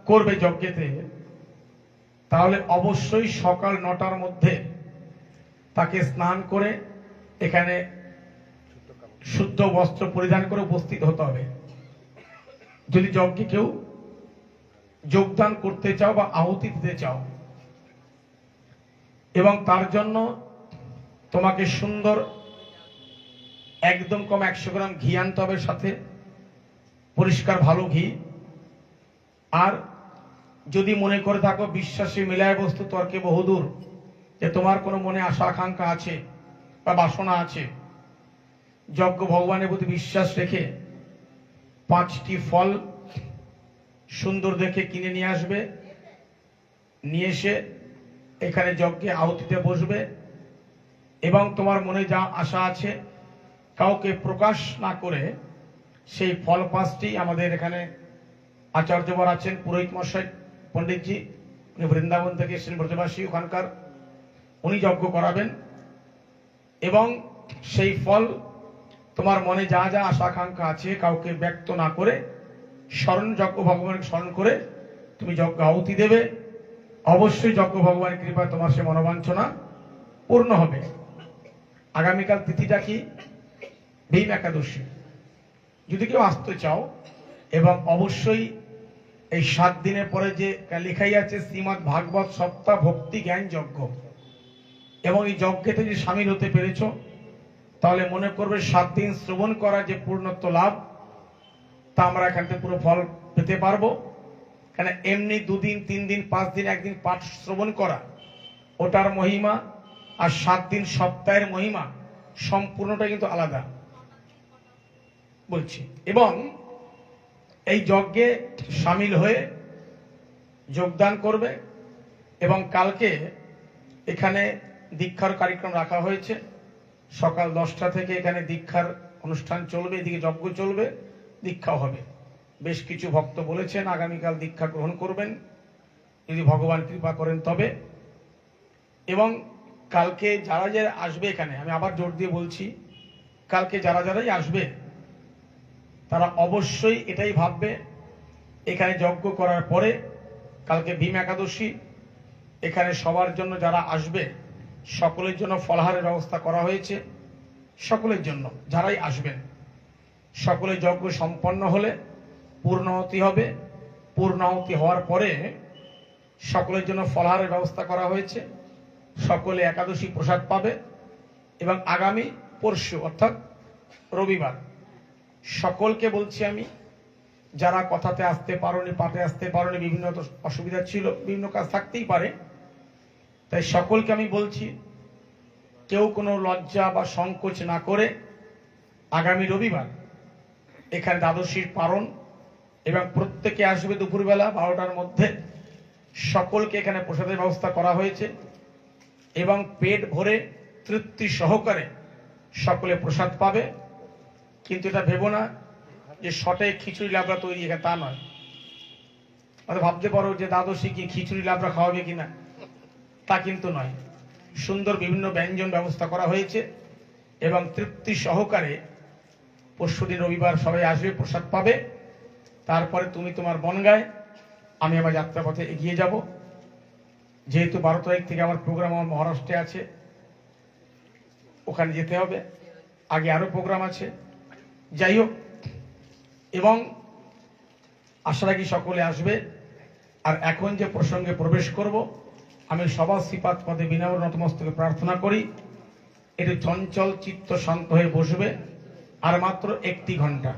করবে যজ্ঞেতে, তাহলে অবশ্যই সকাল 9টার মধ্যে তাকে স্নান করে এখানে শুদ্ধ বস্ত্র পরিধান করে উপস্থিত হতে হবে। যদি যজ্ঞে কেউ যোগদান করতে চাও বা আহুতি দিতে চাও, এবং তার জন্য তোমাকে সুন্দর একদম কম 100 গ্রাম ঘি আনতে হবে, সাথে পরিষ্কার ভালো ঘি। আর যদি মনে করে থাকো বিশ্বাসী মিলায় বস্তু তর্কে বহুদূর, যে তোমার কোনো মনে আশা আকাঙ্ক্ষা আছে বা বাসনা আছে, যজ্ঞ ভগবানের প্রতি বিশ্বাস রেখে 5টি ফল সুন্দর দেখে কিনে নিয়ে আসবে, নিয়ে এসে এখানে যজ্ঞে আহুতিতে বসবে, এবং তোমার মনে যা আশা আছে কাউকে প্রকাশ না করে সেই ফল 5টি, আমাদের এখানে আচার্যবর আছেন পুরোহিত মশাই পণ্ডিতজি, উনি বৃন্দাবন থেকে এসেছেন, ব্রজবাসী ওখানকার, উনি যজ্ঞ করাবেন। এবং সেই ফল তোমার মনে যা যা আশা আকাঙ্ক্ষা আছে কাউকে ব্যক্ত না করে স্মরণ, যজ্ঞ ভগবানকে স্মরণ করে তুমি যজ্ঞ আহুতি দেবে। অবশ্যই যজ্ঞ ভগবানের কৃপায় তোমার সে মনোবাঞ্ছনা পূর্ণ হবে। আগামীকাল তিথিটা কি? ভীম একাদশী। যদি কেউ আসতে চাও, এবং অবশ্যই এই 7 দিনের পরে যে লেখাই আছে শ্রীমদ্ ভাগবত সপ্তাহ ভক্তি জ্ঞান যজ্ঞ, এবং এই যজ্ঞেতে যদি সামিল হতে পেরেছ, তাহলে মনে করবে 7 দিন শ্রবণ করা যে পূর্ণত্ব লাভ, তা আমরা এখান থেকে পুরো ফল পেতে পারবো। কেন এমনি 2 দিন 3 দিন 5 দিন 1 দিন পাঠ শ্রবণ করা, ওটার মহিমা আর 7 দিন সপ্তাহের মহিমা সম্পূর্ণটা কিন্তু আলাদা বলছি। এবং এই যজ্ঞে সামিল হয়ে যোগদান করবে, এবং কালকে এখানে দীক্ষার কার্যক্রম রাখা হয়েছে। সকাল 10টা থেকে এখানে দীক্ষার অনুষ্ঠান চলবে, এদিকে যজ্ঞ চলবে, দীক্ষাও হবে। বেশ কিছু ভক্ত বলেছেন আগামীকাল দীক্ষা গ্রহণ করবেন, যদি ভগবান কৃপা করেন তবে। এবং কালকে যারা যারা আসবে এখানে, আমি আবার জোর দিয়ে বলছি, কালকে যারা যারাই আসবে তারা অবশ্যই এটাই ভাববে, এখানে যজ্ঞ করার পরে কালকে ভীম একাদশী, এখানে সবার জন্য যারা আসবে সকলের জন্য ফলাহারের ব্যবস্থা করা হয়েছে। সকলের জন্য যারাই আসবেন, সকলে যজ্ঞ সম্পন্ন হলে পূর্ণাহুতি হবে। পূর্ণাহুতি হওয়ার পরে সকলের জন্য ফলাহারের ব্যবস্থা করা হয়েছে। সকলে একাদশী প্রসাদ পাবে এবং আগামী পরশু অর্থাৎ রবিবার সকলকে বলছি আমি, যারা কথাতে আসতে পারোনি, পাঠে আসতে পারোনি, বিভিন্ন অসুবিধা ছিল, বিভিন্ন কাজ থাকতেই পারে, তাই সকলকে আমি বলছি কেউ কোনো লজ্জা বা সংকোচ না করে আগামী রবিবার এখানে দ্বাদশীর পারণ এবং প্রত্যেকে আসবে দুপুরবেলা 12টার মধ্যে। সকলকে এখানে প্রসাদের ব্যবস্থা করা হয়েছে এবং পেট ভরে তৃপ্তি সহকারে সকলে প্রসাদ পাবে। কিন্তু এটা ভেবো না যে শটে খিচুড়ি লাবড়া তৈরি, এখানে তা নয়। হয়তো ভাবতে পারো যে দ্বাদশী কি খিচুড়ি লাবড়া খাওয়াবে কিনা, তা কিন্তু নয়। সুন্দর বিভিন্ন ব্যঞ্জন ব্যবস্থা করা হয়েছে এবং তৃপ্তি সহকারে পরশুদিন রবিবার সবাই আসবে, প্রসাদ পাবে। তারপরে তুমি তোমার বনগায়, আমি আমার যাত্রাপথে এগিয়ে যাব। যেহেতু 12 তারিখ থেকে আমার প্রোগ্রাম আমার মহারাষ্ট্রে আছে, ওখানে যেতে হবে, আগে আরো প্রোগ্রাম আছে। যাই হোক, এবং আশা রাখি সকলে আসবে। আর এখন যে প্রসঙ্গে প্রবেশ করব, আমি সবার শ্রীপাদ পদে বিনম্র নতমস্তকে প্রার্থনা করি একটু চঞ্চল চিত্ত শান্ত হয়ে বসবে। আর মাত্র 1 ঘন্টা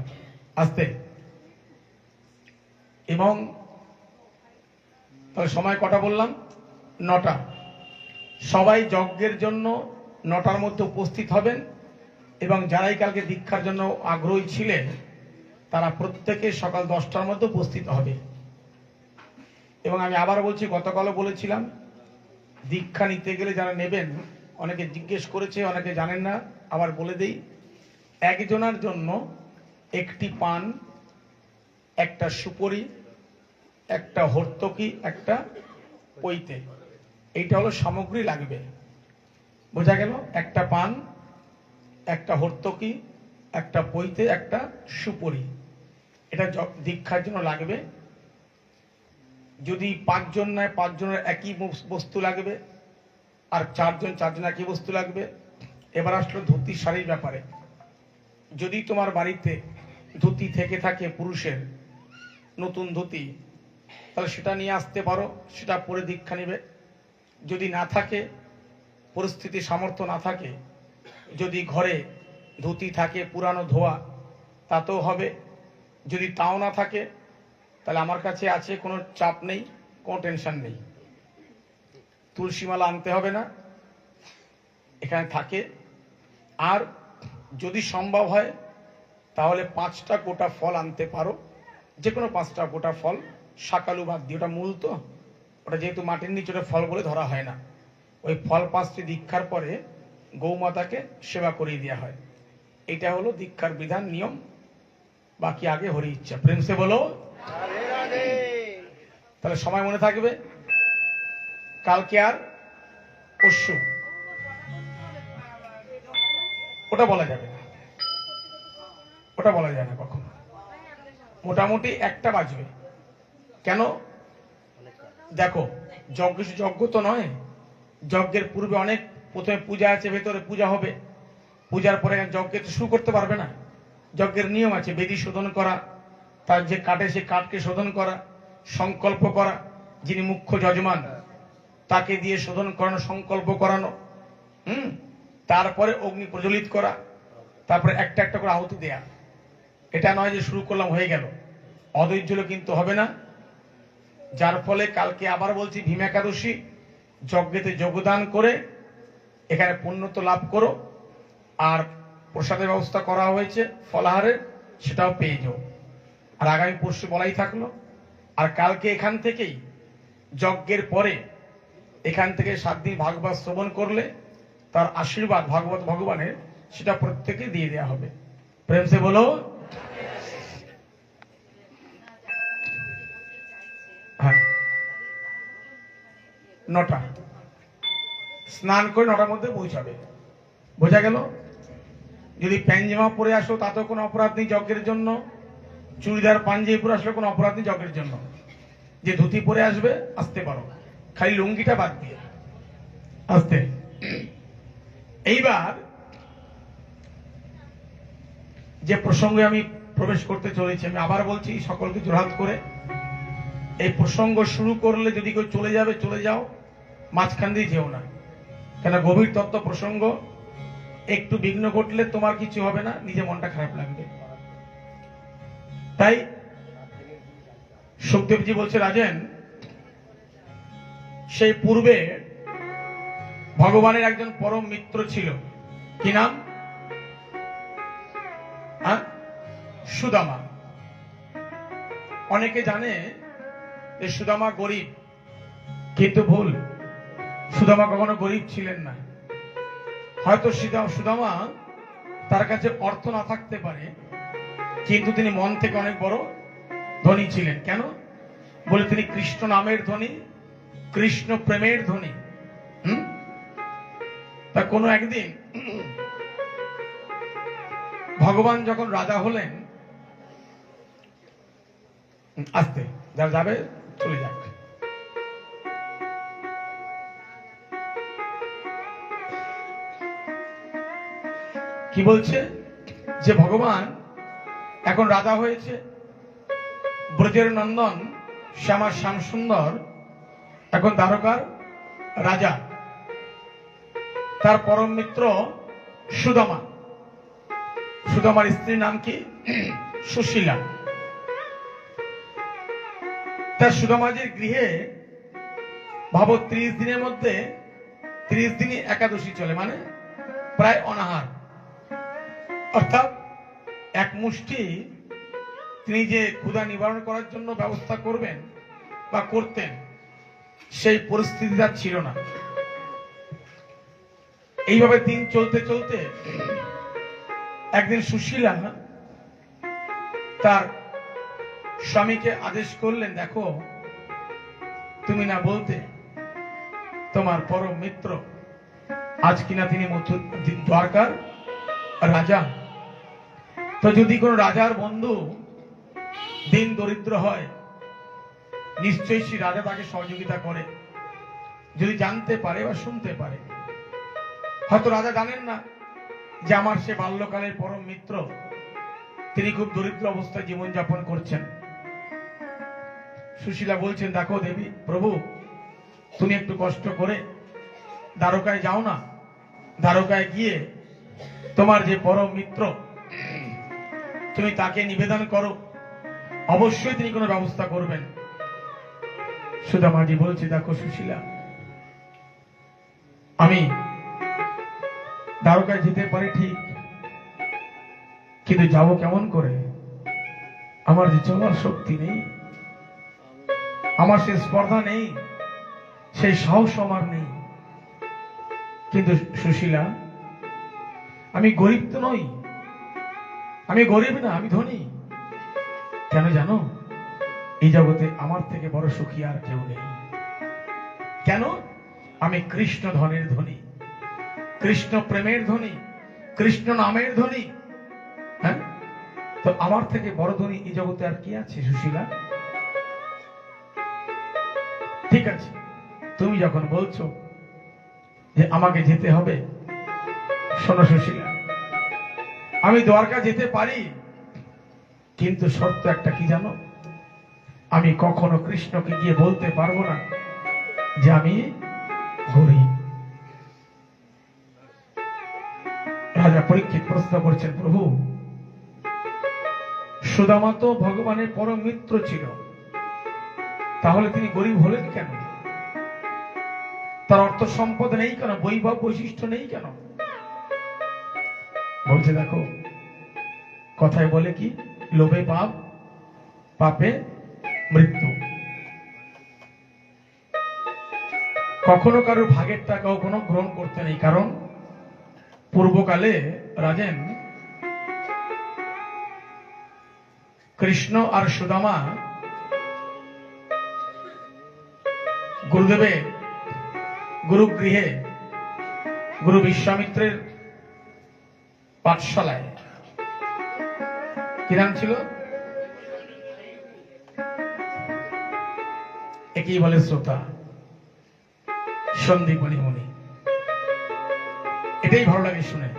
আসতে, এবং তাহলে সময় কটা বললাম? 9টা। সবাই যজ্ঞের জন্য 9টার মধ্যে উপস্থিত হবেন এবং যারাই কালকে দীক্ষার জন্য আগ্রহী ছিলেন তারা প্রত্যেকে সকাল 10টার মধ্যে উপস্থিত হবে। এবং আমি আবার বলছি, গতকালও বলেছিলাম, দীক্ষা নিতে গেলে যারা নেবেন, অনেকে জিজ্ঞেস করেছে, অনেকে জানেন না, আবার বলে দেই, একজনের জন্য একটি পান, একটা সুপরি, একটা হর্তকি, একটা পৈতে, এইটা হলো সামগ্রী লাগবে। বোঝা গেল? একটা পান, একটা হর্তকি, একটা পৈতে, একটা সুপরি, এটা দীক্ষার জন্য লাগবে। যদি 5 জন নেয়, 5 জনের একই বস্তু লাগবে, আর 4 জন একই বস্তু লাগবে। এবার আসলো ধুতি শাড়ির ব্যাপারে। যদি তোমার বাড়িতে ধুতি থেকে থাকে পুরুষের, নতুন ধুতি, তাহলে সেটা নিয়ে আসতে পারো, সেটা পরে দীক্ষা নিবে। যদি না থাকে, পরিস্থিতি সামর্থ্য না থাকে, যদি ঘরে ধুতি থাকে পুরানো ধোয়া, তাতেও হবে। যদি তাও না থাকে, তাহলে আমার কাছে আছে, কোনো চাপ নেই, কোনো টেনশন নেই, তুলসীমালা আনতে হবে না, এখানে থাকে। আর যদি সম্ভব হয় তাহলে 5টা গোটা ফল আনতে পারো, যে কোনো 5টা গোটা ফল, শাকালু বাদ দিয়ে, ওটা মূল তো, ওটা যেহেতু মাটির নিচে ওটা ফল বলে ধরা হয় না। ওই ফল 5টি দীক্ষার পরে গৌমাতাকে সেবা করিয়ে দেওয়া হয়। এটা হলো দীক্ষার বিধান, নিয়ম। বাকি আগে হরি ইচ্ছা। প্রেম সে বলো। তাহলে সময় মনে থাকবে, কালকে আর পরশু ওটা বলা যাবে না, ওটা বলা যায় না কখনো। মোটামুটি 1টা বাজবে। কেন? দেখো, যজ্ঞ তো নয়, যজ্ঞের পূর্বে অনেক, প্রথমে পূজা আছে, ভেতরে পূজা হবে, পূজার পরে যজ্ঞের শুরু করতে পারবে না। যজ্ঞের নিয়ম আছে, বেদি শোধন করা, তার যে কাটে সে কাঠকে শোধন করা, সংকল্প করা, যিনি মুখ্য যজমান তাকে দিয়ে শোধন করানো, সংকল্প করানো, তারপরে অগ্নি প্রজ্বলিত করা, তারপরে একটা একটা করে আহুতি দেয়া। এটা নয় যে শুরু করলাম হয়ে গেল, অধৈর্য কিন্তু হবে না। যার ফলে কালকে আবার বলছি, ভীম একাদশী যজ্ঞেতে যোগদান করে এখানে পুণ্য তো লাভ করো, আর প্রসাদের ব্যবস্থা করা হয়েছে ফলাহারের, সেটাও পেয়ে যাও। আর আগামী পরশু বলাই থাকলো। আর কালকে এখান থেকেই যজ্ঞের পরে এখান থেকে 7 দিন ভাগবত শ্রবণ করলে তার আশীর্বাদ ভাগবত ভগবানের, সেটা প্রত্যেকে দিয়ে দেওয়া হবে। প্রেম সে বলো। হ্যাঁ, 9টা স্নান করে 9টার মধ্যে পৌঁছাবে। বোঝা গেল? যদি প্যাঞ্জামা পরে আসো তাতেও কোনো অপরাধ নেই যজ্ঞের জন্য, চুড়িদার পাঞ্জাবি পরে আসলে কোনো অপরাধ নেই যজ্ঞের জন্য। যে ধুতি পরে আসবে আসতে পারো, খালি লুঙ্গিটা বাদ দিয়ে আসতে। এইবার যে প্রসঙ্গে আমি প্রবেশ করতে চলেছি। আমি আবার বলছি সকলকে জোড়হাত করে, এই প্রসঙ্গ শুরু করলে যদি কেউ চলে যাবে চলে যাও, মাঝখান দিয়ে যেও না, কেন গভীর তত্ত্ব প্রসঙ্গ, একটু বিঘ্ন ঘটলে তোমার কিছু হবে না, নিজে মনটা খারাপ লাগবে। তাই সুখদেবজি বলছে, রাজেন, সেই পূর্বে ভগবানের একজন পরম মিত্র ছিল, কি নাম? সুদামা। অনেকে জানে যে সুদামা গরিব, কিন্তু ভুল। সুদামা কখনো গরিব ছিলেন না। হয়তো সুদামা তার কাছে অর্থ না থাকতে পারে, কিন্তু তিনি মন থেকে অনেক বড় ধনী ছিলেন। কেন? বলে তিনি কৃষ্ণ নামের ধনী, কৃষ্ণ প্রেমের ধনী। তা কোনো একদিন ভগবান যখন রাজা হলেন, আসতে যারা যাবে চলে যাক, কি বলছে যে ভগবান এখন রাজা হয়েছে, ব্রজের নন্দন শ্যামা শ্যাম সুন্দর এখন দ্বারকার রাজা। তার পরম মিত্র সুদামা, সুদামার স্ত্রীর নাম কি? সুশীলা। তার সুদামাজির গৃহে ভাবো 30 দিনের মধ্যে 30 দিনই একাদশী চলে, মানে প্রায় অনাহার। অর্থাৎ এক মুষ্টি তিনি যে ক্ষুধা নিবারণ করার জন্য ব্যবস্থা করবেন বা করতেন, সেই পরিস্থিতি তার ছিল না। এইভাবে দিন চলতে চলতে একদিন সুশীলা তার স্বামীকে আদেশ করলেন, দেখো, তুমি না বলতে তোমার পরম মিত্র আজ কিনা তিনি দ্বারকার রাজা। তো যদি কোন রাজার বন্ধু দিন দরিদ্র হয়, নিশ্চয়ই সেই রাজা তাকে সহযোগিতা করে, যদি জানতে পারে বা শুনতে পারে। হয়তো রাজা জানেন না যে আমার সে বাল্যকালের পরম মিত্র তিনি খুব দরিদ্র অবস্থায় জীবনযাপন করছেন। সুশীলা বলছেন, দেখো দেবী, প্রভু, তুমি একটু কষ্ট করে দ্বারকায় যাও না, দ্বারকায় গিয়ে তোমার যে পরম মিত্র তুমি তাকে নিবেদন করো, অবশ্যই তিনি কোনো ব্যবস্থা করবেন। সুদামাজি বলছে, দেখো সুশীলা, আমি দ্বারকায় যেতে পারি ঠিক, কিন্তু যাব কেমন করে? আমার যে চলার শক্তি নেই, আমার সে স্পর্ধা নেই, সেই সাহস আমার নেই। কিন্তু সুশীলা, আমি গরিব তো নই, আমি গরিব না, আমি ধনী। কেন জানো? এই জগতে আমার থেকে বড় সুখী আর কেউ নেই। কেন? আমি কৃষ্ণ ধনের ধনী, কৃষ্ণ প্রেমের ধনী, কৃষ্ণ নামের ধনী। হ্যাঁ, তো আমার থেকে বড় ধনী এই জগতে আর কি আছে সুশীলা? ঠিক আছে, তুমি যখন বলছো যে আমাকে যেতে হবে, শোনো সুশীলা, আমি দ্বারকা যেতে পারি, কিন্তু শর্ত একটা, কি জানো? আমি কখনো কৃষ্ণকে গিয়ে বলতে পারবো না যে আমি গরিব। রাজা পরীক্ষিত প্রশ্ন করছেন, প্রভু, সুদামা তো ভগবানের পরম মিত্র ছিল, তাহলে তিনি গরিব হলেন কেন? তার অর্থ সম্পদ নেই কেন? বৈভব বৈশিষ্ট্য নেই কেন? বলছে, দেখো, কথায় বলে কি, লোভে পাপ, পাপে মৃত্যু। কখনো কারোর ভাগের টাকা কখনো গ্রহণ করতে নেই। কারণ পূর্বকালে রাজেন, কৃষ্ণ আর সুদামা গুরুদেবের গুরুগৃহে, গুরু বিশ্বামিত্রের পাঠশালায়, কি নাম ছিল? একেই বলে শ্রোতা, সন্দীপনী মুনি। এটাই ভালো লাগে শুনে।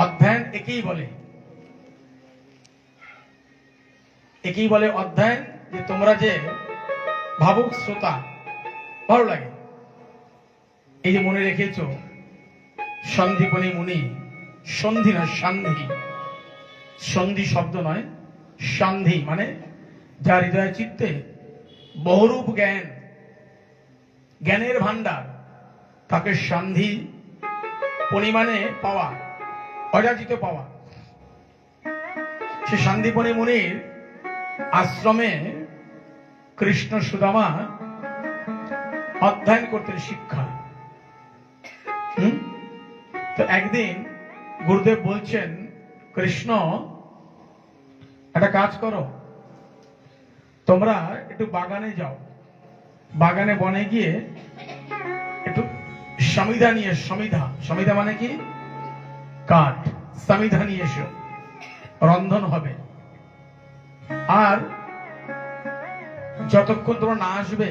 অধ্যয়ন একেই বলে। একেই বলে অধ্যয়ন। যে তোমরা যে ভাবুক শ্রোতা, ভালো লাগে। এই যে মনে রেখেছ, সন্দীপনী মুনি, সন্ধি না সান্ধি, সন্ধি শব্দ নয়, সান্ধি মানে যার হৃদয় চিত্তে বহুরূপ জ্ঞান, জ্ঞানের ভান্ডার, তাকে সান্ধি পরিমাণে পাওয়া, অযাচিত পাওয়া। সে সান্দীপনী মুনির আশ্রমে কৃষ্ণ সুদামা অধ্যয়ন করতেন শিক্ষা। তো একদিন গুরুদেব বলছেন, কৃষ্ণ একটা কাজ করো, তোমরা একটু বাগানে যাও, বাগানে বনে গিয়ে একটু সমিধা নিয়ে, সমিধা মানে কি? কাঠ, সমিধা নিয়ে এসো, রন্ধন হবে। আর যতক্ষণ তোমরা না আসবে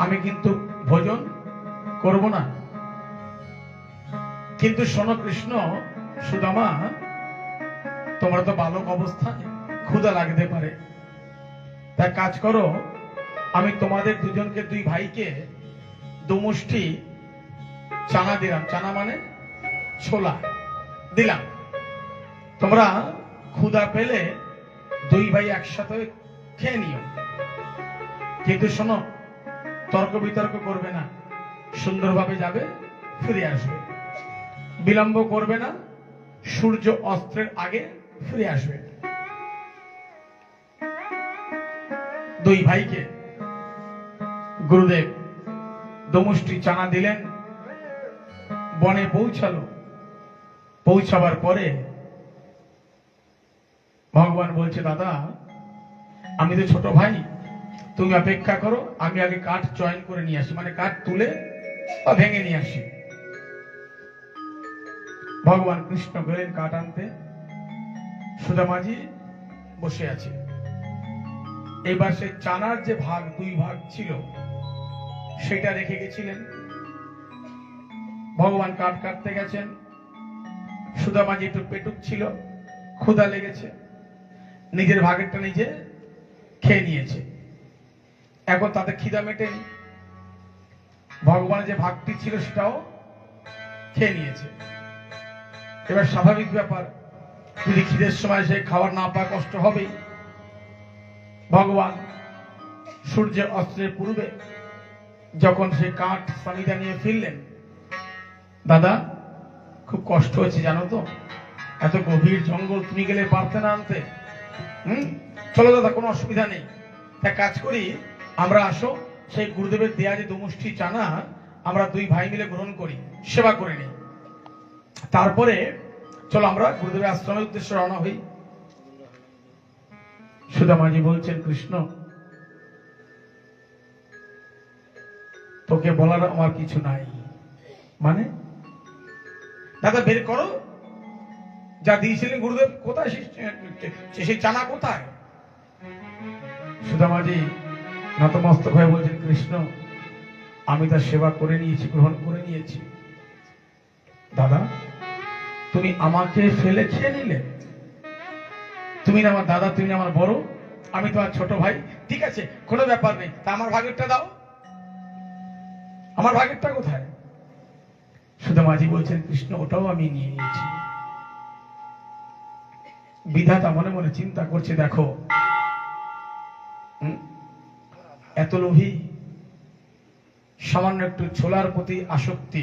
আমি কিন্তু ভোজন করব না। কিন্তু শোনো কৃষ্ণ সুদামা, তোমরা তো বালক অবস্থায় ক্ষুধা লাগতে পারে, তাই কাজ করো, আমি তোমাদের দুজনকে, দুই ভাইকে দুমুষ্টি চানা দিলাম। চানা মানে ছোলা দিলাম, তোমরা ক্ষুধা পেলে দুই ভাই একসাথে খেয়ে নিও। কিন্তু শোনো, তর্ক বিতর্ক করবে না, সুন্দরভাবে যাবে, ফিরে আসবে, বিলম্ব করবে না, সূর্য অস্ত্রের আগে ফিরে আসবে। দুই ভাইকে গুরুদেব দমুষ্টি চানা দিলেন, বনে পৌঁছালো। পৌঁছাবার পরে ভগবান বলছে, দাদা আমি তো ছোট ভাই, তুমি অপেক্ষা করো, আমি আগে কাঠ চয়ন করে নিয়ে আসি, মানে কাঠ তুলে বা ভেঙে নিয়ে আসি। ভগবান কৃষ্ণ গেলেন কাঠ আনতে, সুদামাজি বসে আছে। এবার সে চানার যে ভাগ, দুই ভাগ ছিল, সেটা রেখে গেছিলেন। ভগবান কাঠ কাটতে গেছেন, সুদামাজি একটু পেটুক ছিল, ক্ষুধা লেগেছে, নিজের ভাগেরটা নিজে খেয়ে নিয়েছে। এখন তাতে খিদা মেটেনি, ভগবানের যে ভাগটি ছিল সেটাও খেয়ে নিয়েছে। এবার স্বাভাবিক ব্যাপার, যদি খিদের সময় সে খাবার না পায় কষ্ট হবেই। ভগবান সূর্যের অস্ত্রের পূর্বে যখন সে কাঠ সমিধা নিয়ে ফিরলেন, দাদা খুব কষ্ট হয়েছে জানো তো, এত গভীর জঙ্গল, তুমি গেলে পারতে না আনতে। চলো দাদা, কোনো অসুবিধা নেই, তাই কাজ করি, আমরা আসো, সেই গুরুদেবের দেয়া যে দুমুষ্টি চানা আমরা দুই ভাই মিলে গ্রহণ করি, সেবা করে নিই, তারপরে চলো আমরা গুরুদেবের আশ্রমের উদ্দেশ্যে রওনা হই। সুদামাজি বলছেন, কৃষ্ণ তোকে বলার আমার কিছু নাই। মানে দাদা বের করো, যা দিয়েছিলেন গুরুদেব, কোথায় সেই চানা কোথায়? সুদামাজি নতমস্তক হয়ে বলছেন, কৃষ্ণ আমি তার সেবা করে নিয়েছি, গ্রহণ করে নিয়েছি। দাদা তুমি আমাকে ফেলে খেয়ে নিলে, তুমি না আমার দাদা, তুমি না আমার বড়, আমি তোমার ছোট ভাই, ঠিক আছে কোনো ব্যাপার নেই, তা আমার ভাগেরটা দাও, আমার ভাগেরটা কোথায়? সুদামাজি বলছেন, কৃষ্ণ ওটাও আমি নিয়ে নিয়েছি। বিধাতা মনে মনে চিন্তা করছে, দেখো এত লোভী, সামান্য একটু ছোলার প্রতি আসক্তি।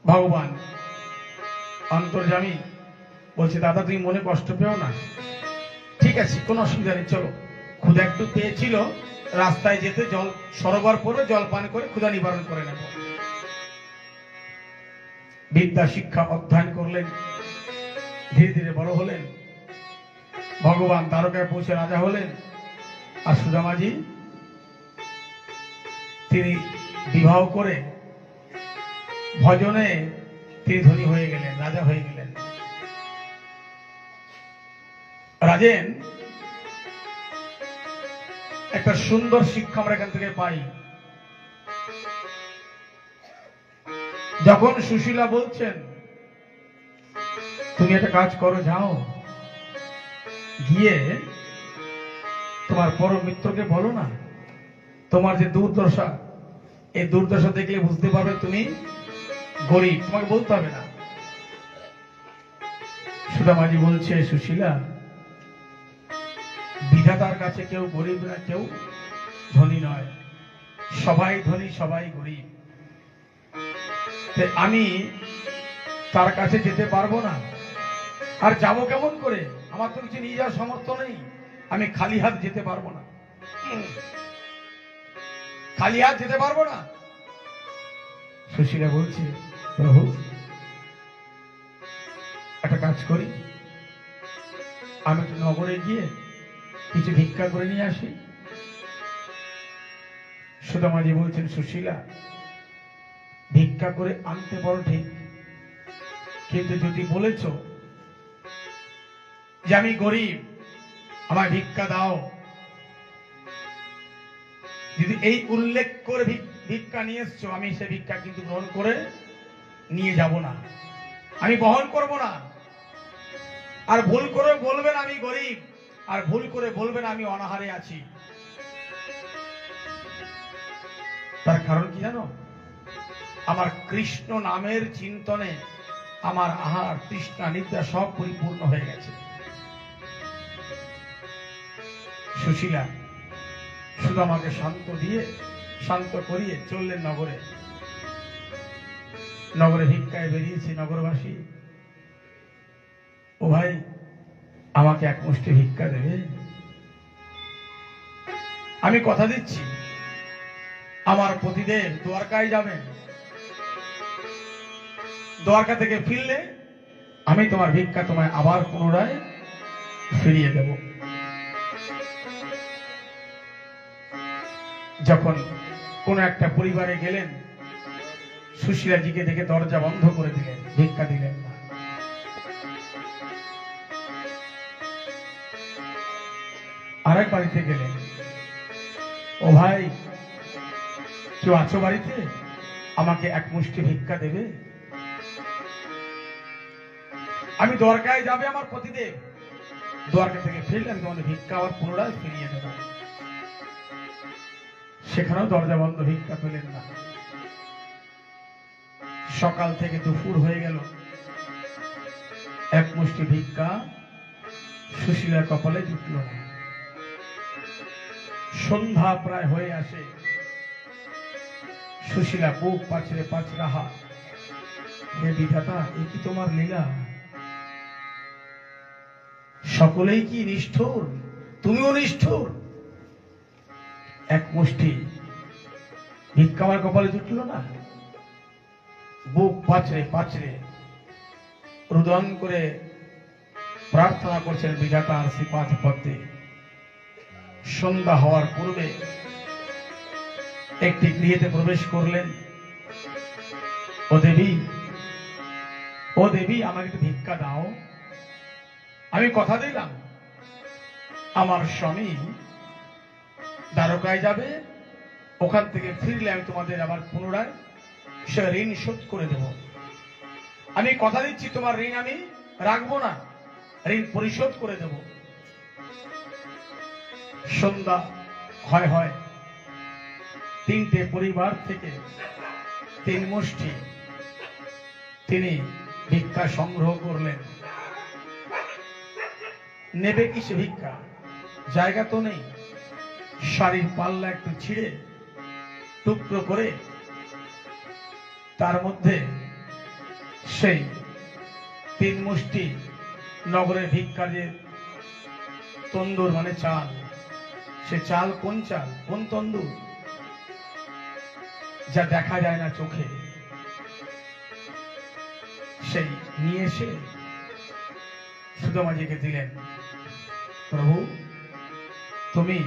ভগবান অন্তর্যামী বলছে, দাদা তুমি মনে কষ্ট পেও না, ঠিক আছে কোনো অসুবিধা নেই, চলো। ক্ষুধা একটু পেয়েছিল, রাস্তায় যেতে জল সরোবর পরে জল পান করে ক্ষুধা নিবারণ করে নেব। বিদ্যা শিক্ষা অধ্যয়ন করলেন, ধীরে ধীরে বড় হলেন, ভগবান দ্বারকায় পৌঁছে রাজা হলেন। আর সুদামাজি তিনি বিবাহ করে ভজনে তিনি ধনী হয়ে গেলেন, রাজা হয়ে গেলেন। রাজেন একটা সুন্দর শিক্ষা আমরা এখান থেকে পাই। যখন সুশীলা বলছেন, তুমি একটা কাজ করো, যাও গিয়ে তোমার পরম মিত্রকে বলো না তোমার যে দুর্দশা, এই দুর্দশা দেখলে বুঝতে পারবে তুমি গরিব, তোমাকে বলতে হবে না। সুদামাজি বলছে, সুশীলা, বিধাতার কাছে কেউ গরিব না, কেউ ধনী নয়, সবাই ধনী, সবাই গরিব। আমি তার কাছে যেতে পারবো না, আর যাবো কেমন করে? আমার তো কিছু নিয়ে যাওয়ার সামর্থ্য নেই, আমি খালি হাত যেতে পারবো না, খালি হাত যেতে পারবো না। সুশীলা বলছে, প্রভু একটা কাজ করি, আমি একটু নগরে গিয়ে কিছু ভিক্ষা করে নিয়ে আসি। সুদামাজি বলছেন, সুশীলা, ভিক্ষা করে আনতে পারো ঠিক, কিন্তু যদি বলেছ যে আমি গরিব, আমায় ভিক্ষা দাও, যদি এই উল্লেখ করে ভিক্ষা নিয়ে এসছো, আমি সে ভিক্ষা কিন্তু গ্রহণ করে নিয়ে যাব না, আমি বহন করব না। আর ভুল করে বলবেন আমি গরিব, আর ভুল করে বলবেন আমি অনাহারে আছি। তার কারণ কি জানো? আমার কৃষ্ণ নামের চিন্তনে আমার আহার, তৃষ্ণা, নিদ্রা সব পরিপূর্ণ হয়ে গেছে। সুশীলা শুধু আমাকে শান্ত দিয়ে, শান্ত করিয়ে চললেন নগরে। নগরে ভিক্ষায় বেরিয়েছি, নগরবাসী, ও ভাই, আমাকে এক মুষ্টি ভিক্ষা দেবে? আমি কথা দিচ্ছি, আমার পতিদেব দ্বারকায় যাবেন, দ্বারকা থেকে ফিরলে আমি তোমার ভিক্ষা তোমায় আবার পুনরায় ফিরিয়ে দেব। যখন কোন একটা পরিবারে গেলেন, সুশীলাজিকে দেখে দরজা বন্ধ করে দিলেন, ভিক্ষা দিলেন না। আরেক বাড়িতে গেলেন, ও ভাই, কেউ আছো বাড়িতে? আমাকে এক মুষ্টি ভিক্ষা দেবে? আমি দ্বারকায় যাবে আমার পতিদেব, দ্বারকা থেকে ফিরলে আমি তোমাদের ভিক্ষা আবার পুনরায় ফিরিয়ে দেব। সেখানেও দরজা বন্ধ, ভিক্ষা পেলেন না। সকাল থেকে দুপুর হয়ে গেল, এক মুষ্টি ভিক্ষা সুশীলার কপালে জুটল না। সন্ধ্যা প্রায় হয়ে আসে, সুশীলা বুক পাছড়ে পাছড়াহা, হে বিধাতা, এ কি তোমার লীলা? সকলেই কি নিষ্ঠুর, তুমিও নিষ্ঠুর। এক মুষ্টি ভিক্ষা আমার কপালে জুটল না। বুক পাছড়ে পাছড়ে রুদন করে প্রার্থনা করছেন বিধাতার শ্রীপাদ পদ্মে। সন্ধ্যা হওয়ার পূর্বে একটি গৃহেতে প্রবেশ করলেন। ও দেবী, ও দেবী, আমাকে একটু ভিক্ষা দাও। আমি কথা দিলাম, আমার স্বামী দ্বারকায় যাবে, ওখান থেকে ফিরলে আমি তোমাদের আবার পুনরায় সে ঋণ শোধ করে দেব। আমি কথা দিচ্ছি, তোমার ঋণ আমি রাখবো না, ঋণ পরিশোধ করে দেব। সন্ধ্যা হয় হয়, তিনটে পরিবার থেকে তিন মুষ্টি তিনি ভিক্ষা সংগ্রহ করলেন। নেবে কি সে ভিক্ষা? জায়গা তো নেই। শাড়ির পাল্লা একটু ছিঁড়ে টুকরো করে তার মধ্যে সেই তিন মুষ্টি নগরের ভিক্ষা, যে তন্দুর মানে চাল, সে চাল কোন চাল, কোন তন্দুর, যা দেখা যায় না চোখে, সেই নিয়ে এসে সুদামাজিকে দিলেন। প্রভু, তুমি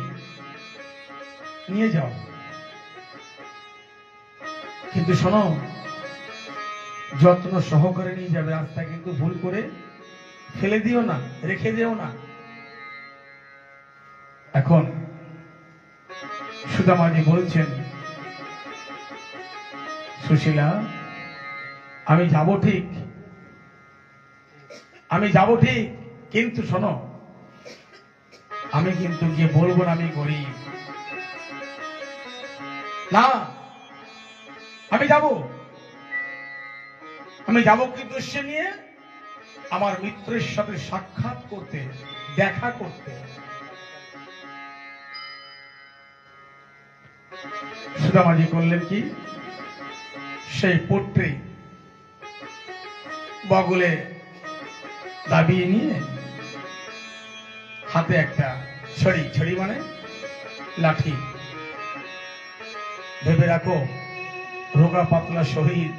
নিয়ে যাও, কিন্তু শোনো, যত্ন সহকারে নিয়ে যাবে, রাস্তায় কিন্তু ভুল করে ফেলে দিও না, রেখে দিও না। এখন সুদামাজি বলছেন, সুশীলা, আমি যাব ঠিক, আমি যাব ঠিক, কিন্তু শোনো, আমি কিন্তু গিয়ে বলবো না আমি গরিব, না, আমি যাব কি উদ্দেশ্য নিয়ে? আমার মিত্রের সাথে সাক্ষাৎ করতে, দেখা করতে। সুদামাজি করলেন কি, সেই পট্টি বগলে দাবিয়ে নিয়ে হাতে একটা ছড়ি মানে লাঠি, ভেবে রাখো রোগা পাতলা শরীর,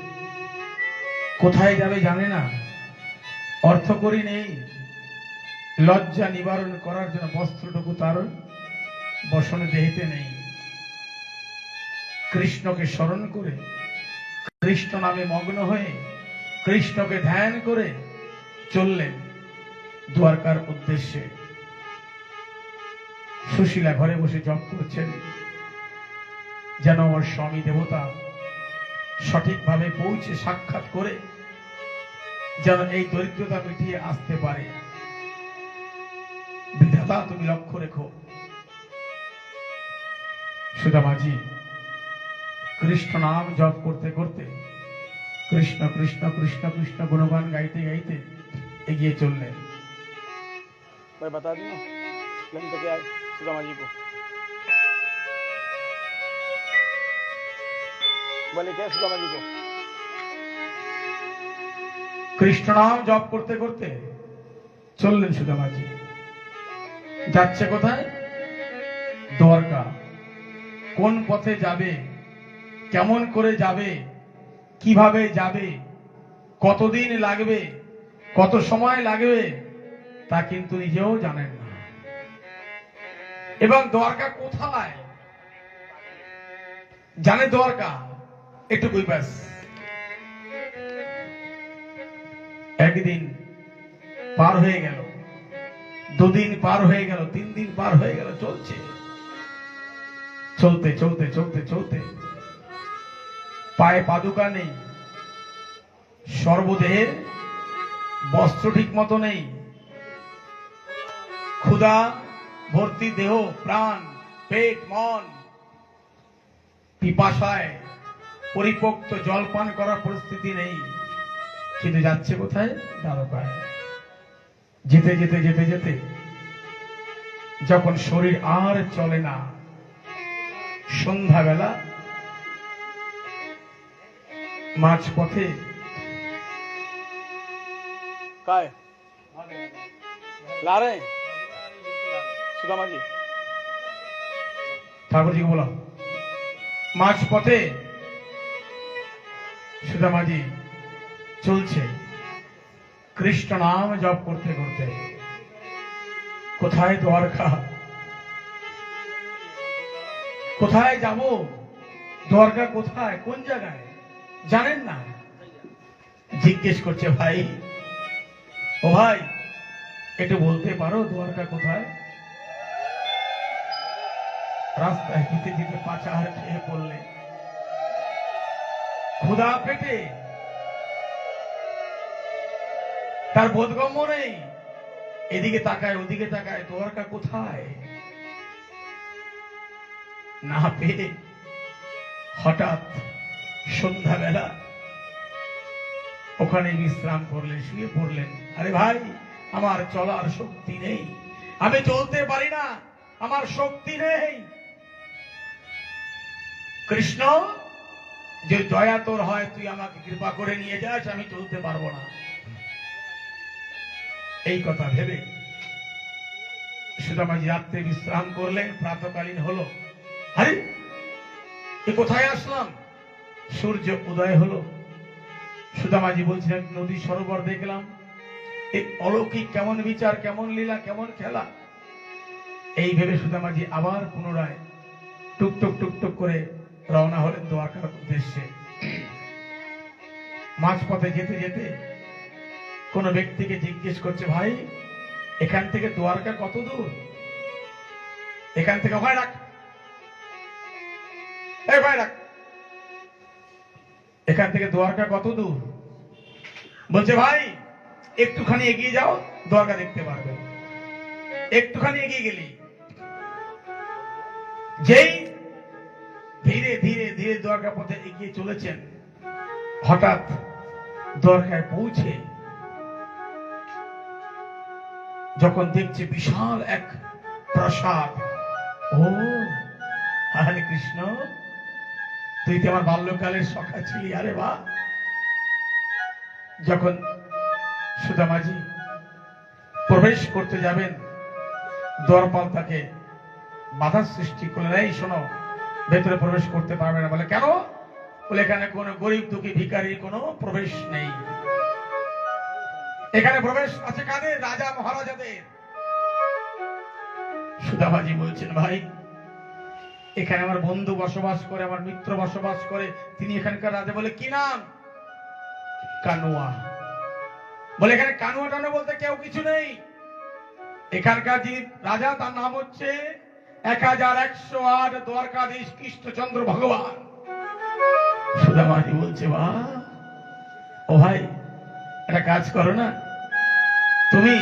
কোথায় যাবে জানে না, অর্থ করি নেই, লজ্জা নিবারণ করার জন্য বস্ত্রটুকু তার বসনে দেহিতে নেই। কৃষ্ণকে স্মরণ করে, কৃষ্ণ নামে মগ্ন হয়ে, কৃষ্ণকে ধ্যান করে চললেন দ্বারকার উদ্দেশ্যে। সুশীলা ঘরে বসে জপ করছেন, যেন আমার স্বামী দেবতা সঠিকভাবে পৌঁছে সাক্ষাৎ করে যেন এই দরিদ্রতা মিটিয়ে আসতে পারে। বিধাতা তুমি লক্ষ্য রেখো। সুদামাজি কৃষ্ণ নাম জপ করতে করতে, কৃষ্ণ কৃষ্ণ কৃষ্ণ কৃষ্ণ গুণগান গাইতে গাইতে এগিয়ে চললেন। भाई बता दी ना लंच क्या है सुदामा जी को, बोले क्या सुदामा जी को? কৃষ্ণ নাম জপ করতে করতে চললেন সুদামাজি। যাচ্ছে কোথায়? দ্বারকা। কোন পথে যাবে, কেমন করে যাবে, কিভাবে যাবে, কতদিন লাগবে, কত সময় লাগবে, তা কিন্তু নিজেও জানেন না। এবং দ্বারকা কোথায় জানে, দ্বারকা এটুকুই ব্যাস। একদিন পার হয়ে গেল, দুদিন পার হয়ে গেল, 3 দিন পার হয়ে গেল, চলছে চলতে চলতে চলতে চলতে পায়ে পাদুকা নেই, সর্বদেহে বস্ত্র ঠিক মতো নেই, ক্ষুধা ভর্তি দেহ, প্রাণ, পেট, মন, পিপাসায় পরিপক্ত জলপান করার পরিস্থিতি নেই। কিন্তু যাচ্ছে কোথায়? দ্বারকায়। যেতে যেতে যেতে যেতে যখন শরীর আর চলে না, সন্ধ্যাবেলা মাঝপথে क्या है ला रहे हैं सुदामा जी? ঠাকুরজিকে বলো, মাঝপথে সুদামাজি চলছে কৃষ্ণ নাম জপ করতে করতে। কোথায় দ্বারকা, কোথায় যাব, দ্বারকা কোথায়, কোন জায়গায় জানেন না। জিজ্ঞেস করছে, ভাই ও ভাই একটু বলতে পারো দ্বারকা কোথায়? রাস্তায় যেতে যেতে পাচার খেয়ে পড়লে, ক্ষুধা পেটে, তার বোধগম্য নেই, এদিকে তাকায় ওদিকে তাকায়, দ্বারকা কোথায় না পেয়ে হঠাৎ সন্ধ্যাবেলা ওখানে বিশ্রাম করলেন, শুয়ে পড়লেন। আরে ভাই, আমার চলার শক্তি নেই, আমি চলতে পারি না, আমার শক্তি নেই। কৃষ্ণ, যে দয়া তোর হয় তুই আমাকে কৃপা করে নিয়ে যাস, আমি চলতে পারবো না। এই কথা ভেবে সুদামাজি রাত্রে বিশ্রাম করলেন। প্রাতকালীন হলো, আরে এ কোথায় আসলাম? সূর্য উদয় হলো। সুদামাজি বলছিলেন, নদী সরোবর দেখলাম, এই অলৌকিক কেমন বিচার, কেমন লীলা, কেমন খেলা। এই ভেবে সুদামাজি আবার পুনরায় টুকটুক টুকটুক করে রওনা হলেন দ্বারকার উদ্দেশ্যে। মাঝপথে যেতে যেতে কোন ব্যক্তিকে জিজ্ঞেস করছে, ভাই এখান থেকে দ্বারকা কত দূর? এখান থেকে ভাই রাখ, এই ভাই রাখ, এখান থেকে দ্বারকা কত দূর? বলছে, ভাই একটুখানি এগিয়ে যাও, দ্বারকা দেখতে পারবে। একটুখানি এগিয়ে গেলি যেই ধীরে ধীরে ধীরে দ্বারকা পথে এগিয়ে চলেছেন, হঠাৎ দ্বারকায় পৌঁছে যখন দেখছে বিশাল এক প্রাসাদ, ও হরে কৃষ্ণ, তুই তো আমার বাল্যকালের সখা ছিলি, আরে বাহ। যখন সুদামাজি প্রবেশ করতে যাবেন, দ্বারপাল তাকে বাধা সৃষ্টি করলেন, এই শোনো, ভেতরে প্রবেশ করতে পারবে না। বলে কেন? বলে এখানে কোনো গরিব দুঃখী ভিখারির কোনো প্রবেশ নেই, এখানে প্রবেশ আছে কাদের? রাজা মহারাজাদের। সুদামাজি বলছেন, ভাই এখানে আমার বন্ধু বসবাস করে, আমার মিত্র বসবাস করে, তিনি এখানকার রাজা। বলে কি নাম? কানুয়া। বলে এখানে কানুয়া টানুয়া বলতে কেউ কিছু নেই, এখানকার যিনি রাজা তার নাম হচ্ছে 1108 দ্বারকাধীশ কৃষ্ণচন্দ্র ভগবান। সুদামাজি বলছে, বাহ, ও ভাই একটা কাজ করো না, তুমি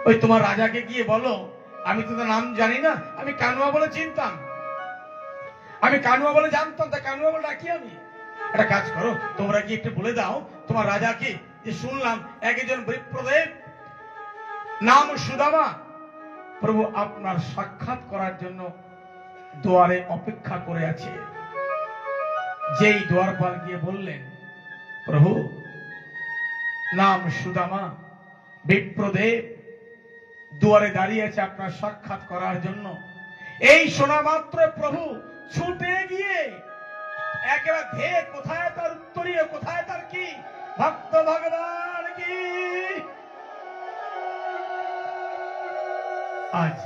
ওই তোমার রাজাকে গিয়ে বলো আমি তো নাম জানি না, আমি কানুয়া বলে চিনতাম, আমি কানুয়া বলে জানতাম, তা কানুয়া বলে ডাকি আমি। একটা কাজ করো, তোমরা কি একটু বলে দাও তোমার রাজাকে যে শুনলাম একজন বিপ্রদেব নাম সুদামা প্রভু আপনার সাক্ষাৎ করার জন্য দুয়ারে অপেক্ষা করে আছে। যেই দ্বারপাল গিয়ে বললেন, প্রভু নাম সুদামা, বিপ্রদেব দুয়ারে দাঁড়িয়ে আছে আপনার সাক্ষাৎ করার জন্য। এই শোনা মাত্র প্রভু ছুটে গিয়ে একেবারে ধেয়ে, কোথায় তার উত্তরীয়, কোথায় তার কি ভক্ত ভগবান কি। আজ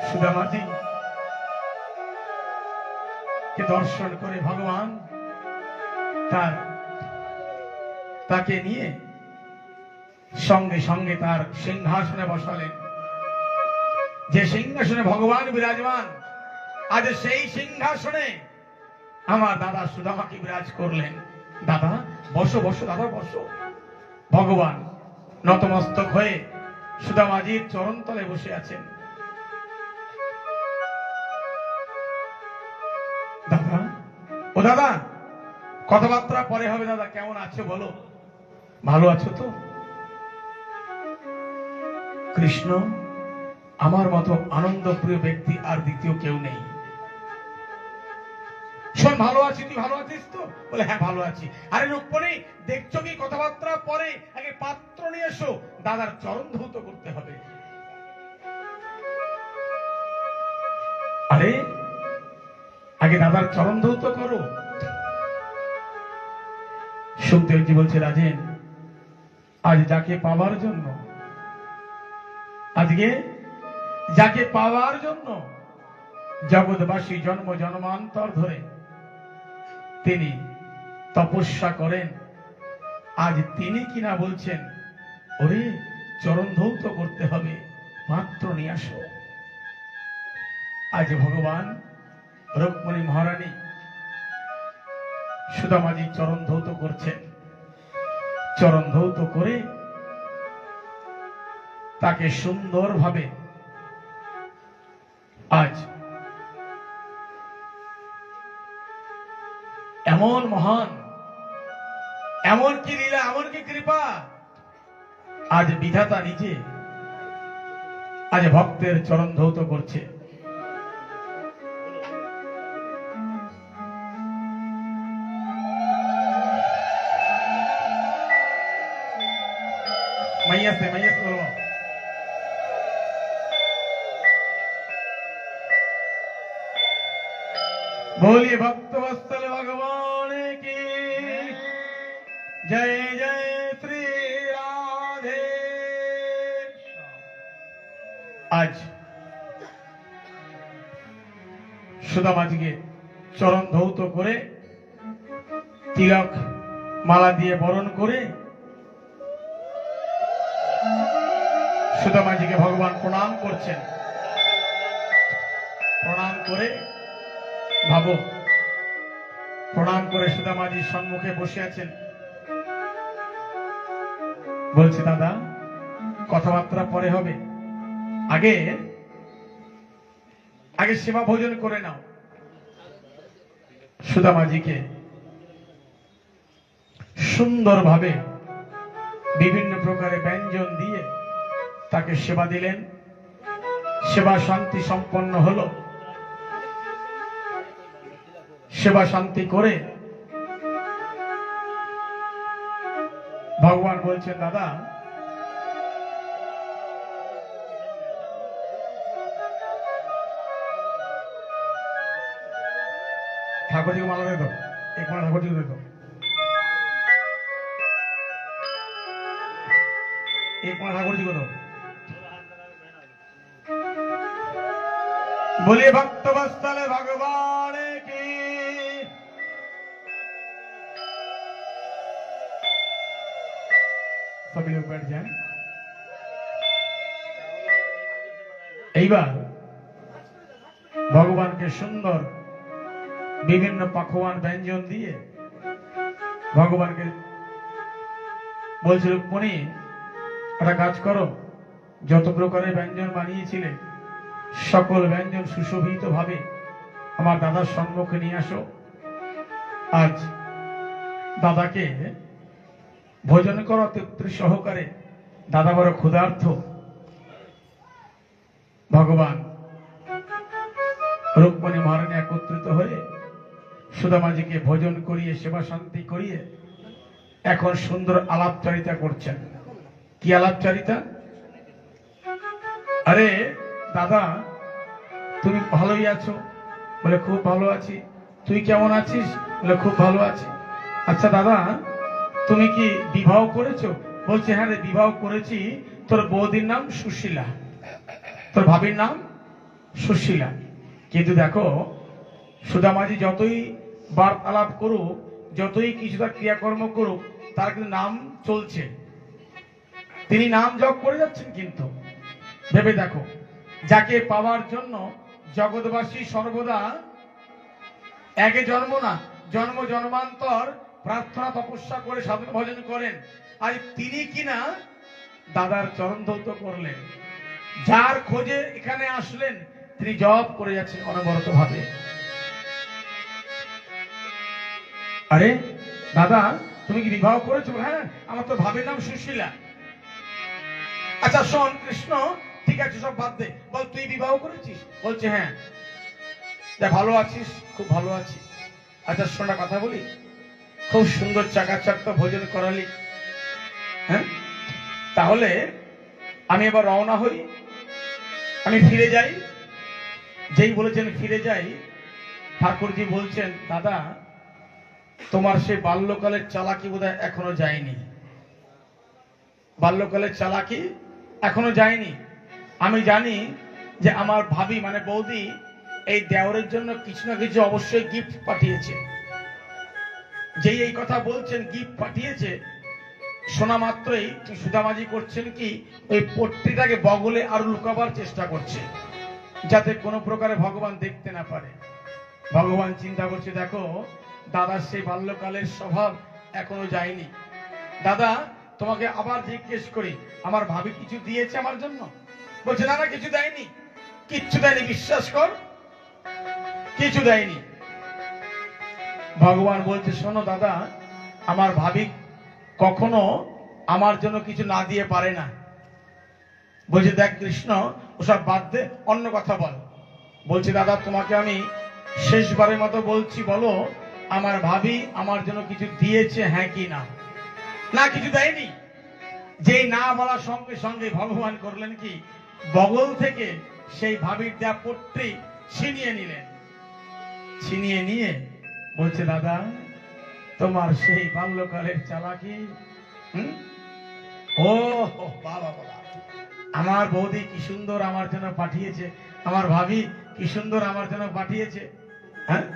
সুদামাজি কে দর্শন করে ভগবান তাকে নিয়ে সঙ্গে সঙ্গে তার সিংহাসনে বসালেন। যে সিংহাসনে ভগবান বিরাজমান, আজ সেই সিংহাসনে আমার দাদা সুদামাকে বিরাজ করলেন। দাদা বসো, বসো দাদা বসো। ভগবান নতমস্তক হয়ে সুদামাজির চরণতলে বসে আছেন। দাদা, ও দাদা, কথাবার্তা পরে হবে, দাদা কেমন আছো বলো, ভালো আছো তো? কৃষ্ণ, আমার মতো আনন্দপ্রিয় ব্যক্তি আর দ্বিতীয় কেউ নেই। শোন, ভালো আছি, তুই ভালো আছিস তো? বলে হ্যাঁ ভালো আছি। আরে রুক্মিণী, দেখছো কি কথাবার্তা পরে, আগে পাত্র নিয়ে এসো, দাদার চরণ ধৌত করতে হবে। আরে আগে দাদার চরণ ধৌত করো। সুখদেবজি বলছে, রাজেন আজ যাকে পাওয়ার জন্য, আজকে যাকে পাওয়ার জন্য জগৎবাসী জন্ম জন্মান্তর ধরে তিনি তপস্যা করেন, আজ তিনি কিনা বলছেন ওরে চরণ ধৌত করতে হবে, মাত্র নিয়ে আসো। আজ ভগবান রুক্মিণী মহারানী সুদামাজি চরণ ধৌত করছেন। চরণ ধৌত করে তাকে সুন্দরভাবে আজ এমন মহান, এমন কি লীলা, এমন কি কৃপা, আজ বিধাতা নিজে আজ ভক্তের চরণ ধৌত করছে। मैया से बोलो, बोलिए भक्त वत्सल भगवान की जय, जय श्री राधे। आज সুদামাজিকে চরণ ধৌত করে তিলক মালা দিয়ে বরণ করে সুদামাজিকে ভগবান প্রণাম করছেন। প্রণাম করে ভাবো, প্রণাম করে সুদামাজির সম্মুখে বসে আছেন। বলছি দাদা কথাবার্তা পরে হবে, আগে আগে সেবা ভোজন করে নাও। সুদামাজিকে সুন্দরভাবে বিভিন্ন প্রকারের ব্যঞ্জন দিয়ে তাকে সেবা দিলেন। সেবা শান্তি সম্পন্ন হলো। সেবা শান্তি করে ভগবান বলছেন, দাদা ঠাকুরজিকে মালা দিয়ে দাও, এক মালা ঠাকুরজিকে দিয়ে দাও, एक माला ठाकुर जी को दो। बोलिए भक्त वत्सल भगवान की। सभी लोग बैठ जाएं। এইবার ভগবানকে সুন্দর বিভিন্ন পাখোয়ান ব্যঞ্জন দিয়ে ভগবানকে বলছিল, রুক্মিণী একটা কাজ করো, যত প্রকারের ব্যঞ্জন বানিয়েছিলে সকল ব্যঞ্জন সুশোভিত ভাবে আমার দাদার সম্মুখে নিয়ে আসো। আজ দাদাকে ভোজন করো তৃপ্তি সহকারে, দাদা বড় ক্ষুধার্ত। ভগবান রুক্মিণী মহারানী একত্রিত হয়ে সুদামাজিকে ভোজন করিয়ে সেবা শান্তি করিয়ে এখন সুন্দর আলাপচারিতা করছেন। কি আলাপচারিতা? আরে দাদা, তুমি ভালোই আছো? বলে খুব ভালো আছি। তুই কেমন আছিস? বলে খুব ভালো আছি। আচ্ছা দাদা, তুমি কি বিবাহ করেছো? বলছে হ্যাঁ রে, বিবাহ করেছি। তোর বৌদির নাম সুশীলা, তোর ভাবির নাম সুশীলা। কিন্তু দেখো, সুদামাজি যতই বার্তালাপ করুক, যতই কিছুটা ক্রিয়াকর্ম করুক, তার কিন্তু নাম চলছে, তিনি নাম জপ করে যাচ্ছেন। কিন্তু ভেবে দেখো, যাকে পাওয়ার জন্য জগৎবাসী সর্বদা একে জন্ম না, জন্ম জন্মান্তর প্রার্থনা তপস্যা করে সাধন ভজন করেন, আজ তিনি কিনা দাদার চরণ ধৌত করলেন। যার খোঁজে এখানে আসলেন তিনি জপ করে যাচ্ছেন অনবরত ভাবে। আরে দাদা, তুমি কি বিবাহ করেছো? হ্যাঁ, আমার তো ভাবির নাম সুশীলা। আচ্ছা শোন কৃষ্ণ, ঠিক আছে সব বাদ দে, বল তুই বিবাহ করেছিস? বলছে হ্যাঁ। ভালো আছিস? খুব ভালো আছি। আচ্ছা শোনা কথা বলি, খুব সুন্দর চাকাচাক তো ভোজন করালি, হ্যাঁ, তাহলে আমি এবার রওনা হই, আমি ফিরে যাই। যেই বলেছেন ফিরে যাই, ঠাকুরজি বলছেন, দাদা তোমার সেই বাল্যকালের চালাকি বোধহয় এখনো যায়নি। বাল্যকালের চালাকি এখনো যায়নি। আমি জানি যে আমার ভাবি মানে বৌদি এই দেওরের জন্য কিছু না কিছু অবশ্যই গিফট পাঠিয়েছে। যেই এই কথা বলছেন গিফট পাঠিয়েছে, শোনা মাত্রই সুদামাজি করছেন কি, ওই পট্টিটাকে বগলে আর লুকাবার চেষ্টা করছে, যাতে কোনো প্রকারে ভগবান দেখতে না পারে। ভগবান চিন্তা করছে, দেখো দাদার সেই বাল্যকালের স্বভাব এখনো যায়নি। দাদা তোমাকে আবার জিজ্ঞেস করি, আমার ভাবি কিছু দিয়েছে আমার জন্য? বলছে না না, কিছু দেয়নি, কিচ্ছু দেয়নি, বিশ্বাস কর, কিছু দেয়নি। ভগবান বলছে, শোনো দাদা, আমার ভাবি কখনো আমার জন্য কিছু না দিয়ে পারে না। বলছে দেখ কৃষ্ণ, ওসব বাদ দে, অন্য কথা বল। বলছে দাদা তোমাকে আমি শেষবারের মতো বলছি, বলো আমার ভাবি আমার জন্য কিছু দিয়েছে হ্যাঁ কি না? না, কিছু দেয়নি। যেই না বলার সঙ্গে সঙ্গে ভগবান করলেন কি, বগল থেকে সেই ভাবির দেয়া পট্টি ছিনিয়ে নিলেন। ছিনিয়ে নিয়ে বলছে, দাদা তোমার সেই বাল্যকালের চালাকি, ও বাবা বাবা, আমার বৌদি কি সুন্দর আমার জন্য পাঠিয়েছে, আমার ভাবি কি সুন্দর আমার জন্য পাঠিয়েছে। হ্যাঁ,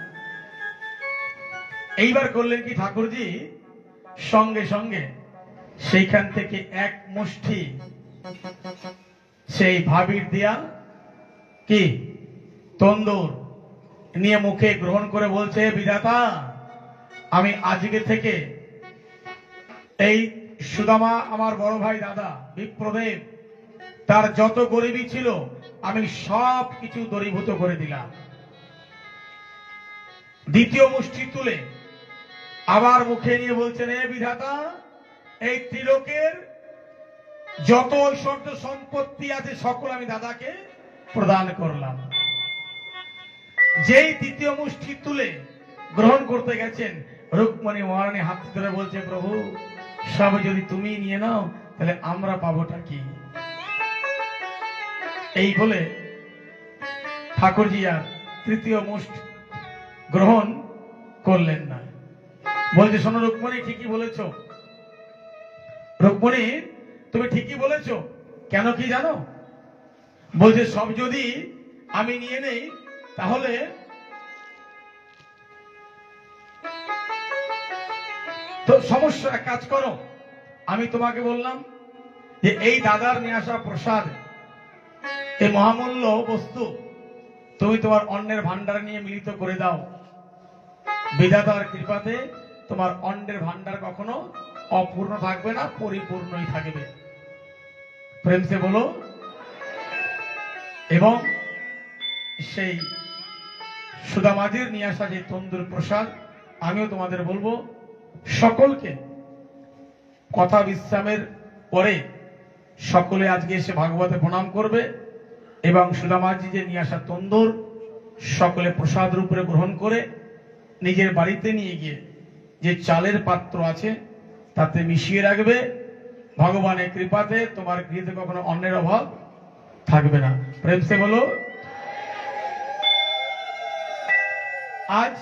এইবার করলেন কি ঠাকুরজি, সঙ্গে সঙ্গে সেইখান থেকে এক মুষ্টি সেই ভাবির দেয়া কি তন্দুর নিয়ে মুখে গ্রহণ করে বলছে, বিধাতা আমি আজকে থেকে এই সুদামা আমার বড় ভাই দাদা বিপ্রদেব, তার যত গরিবী ছিল আমি সব কিছু দূরীভূত করে দিলাম। দ্বিতীয় মুষ্টি তুলে আবার মুখে নিয়ে বলছেন, এ বিধাতা, এই ত্রিলোকের যত ঐশ্বর্য সম্পত্তি আছে সকল আমি দাদাকে প্রদান করলাম। যেই দ্বিতীয় মুষ্টি তুলে গ্রহণ করতে গেছেন, রুক্মিণী মহারানী হাত ধরে বলছে, প্রভু সব যদি তুমি নিয়ে নাও তাহলে আমরা পাবোটা কি? এই বলে ঠাকুরজি আর তৃতীয় মুষ্টি গ্রহণ করলেন না। বলছে, শোনো রুক্মিণী, ঠিকই বলেছ। রুক্মিণী, তুমি ঠিকই বলেছ। কেন কি জানো? বলছে, সব যদি আমি নিয়ে নেই তাহলে তো সমস্যা। এক কাজ করো, আমি তোমাকে বললাম যে এই দাদার নিয়ে আসা প্রসাদ, এই মহামূল্য বস্তু তুমি তোমার অন্নের ভান্ডার নিয়ে মিলিত করে দাও। বিধাতার কৃপাতে তোমার অন্নের ভান্ডার কখনো অপূর্ণ থাকবে না, পরিপূর্ণই থাকবে। প্রেম সে বলো। এবং সেই সুদামাজির নিয়ে আসা যে তন্দুর প্রসাদ, আমিও তোমাদের বলবো সকলকে কথা বিশ্রামের পরে সকলে আজকে এসে ভাগবতে প্রণাম করবে এবং সুদামাজি যে নিয়ে আসা তন্দুর সকলে প্রসাদ রূপে গ্রহণ করে নিজের বাড়িতে নিয়ে গিয়ে যে চালের পাত্র আছে তাতে মিশিয়ে রাখবে। ভগবানের কৃপাতে তোমার গৃহে কখনো অন্নের অভাব থাকবে না। প্রেম সে বলো। আজ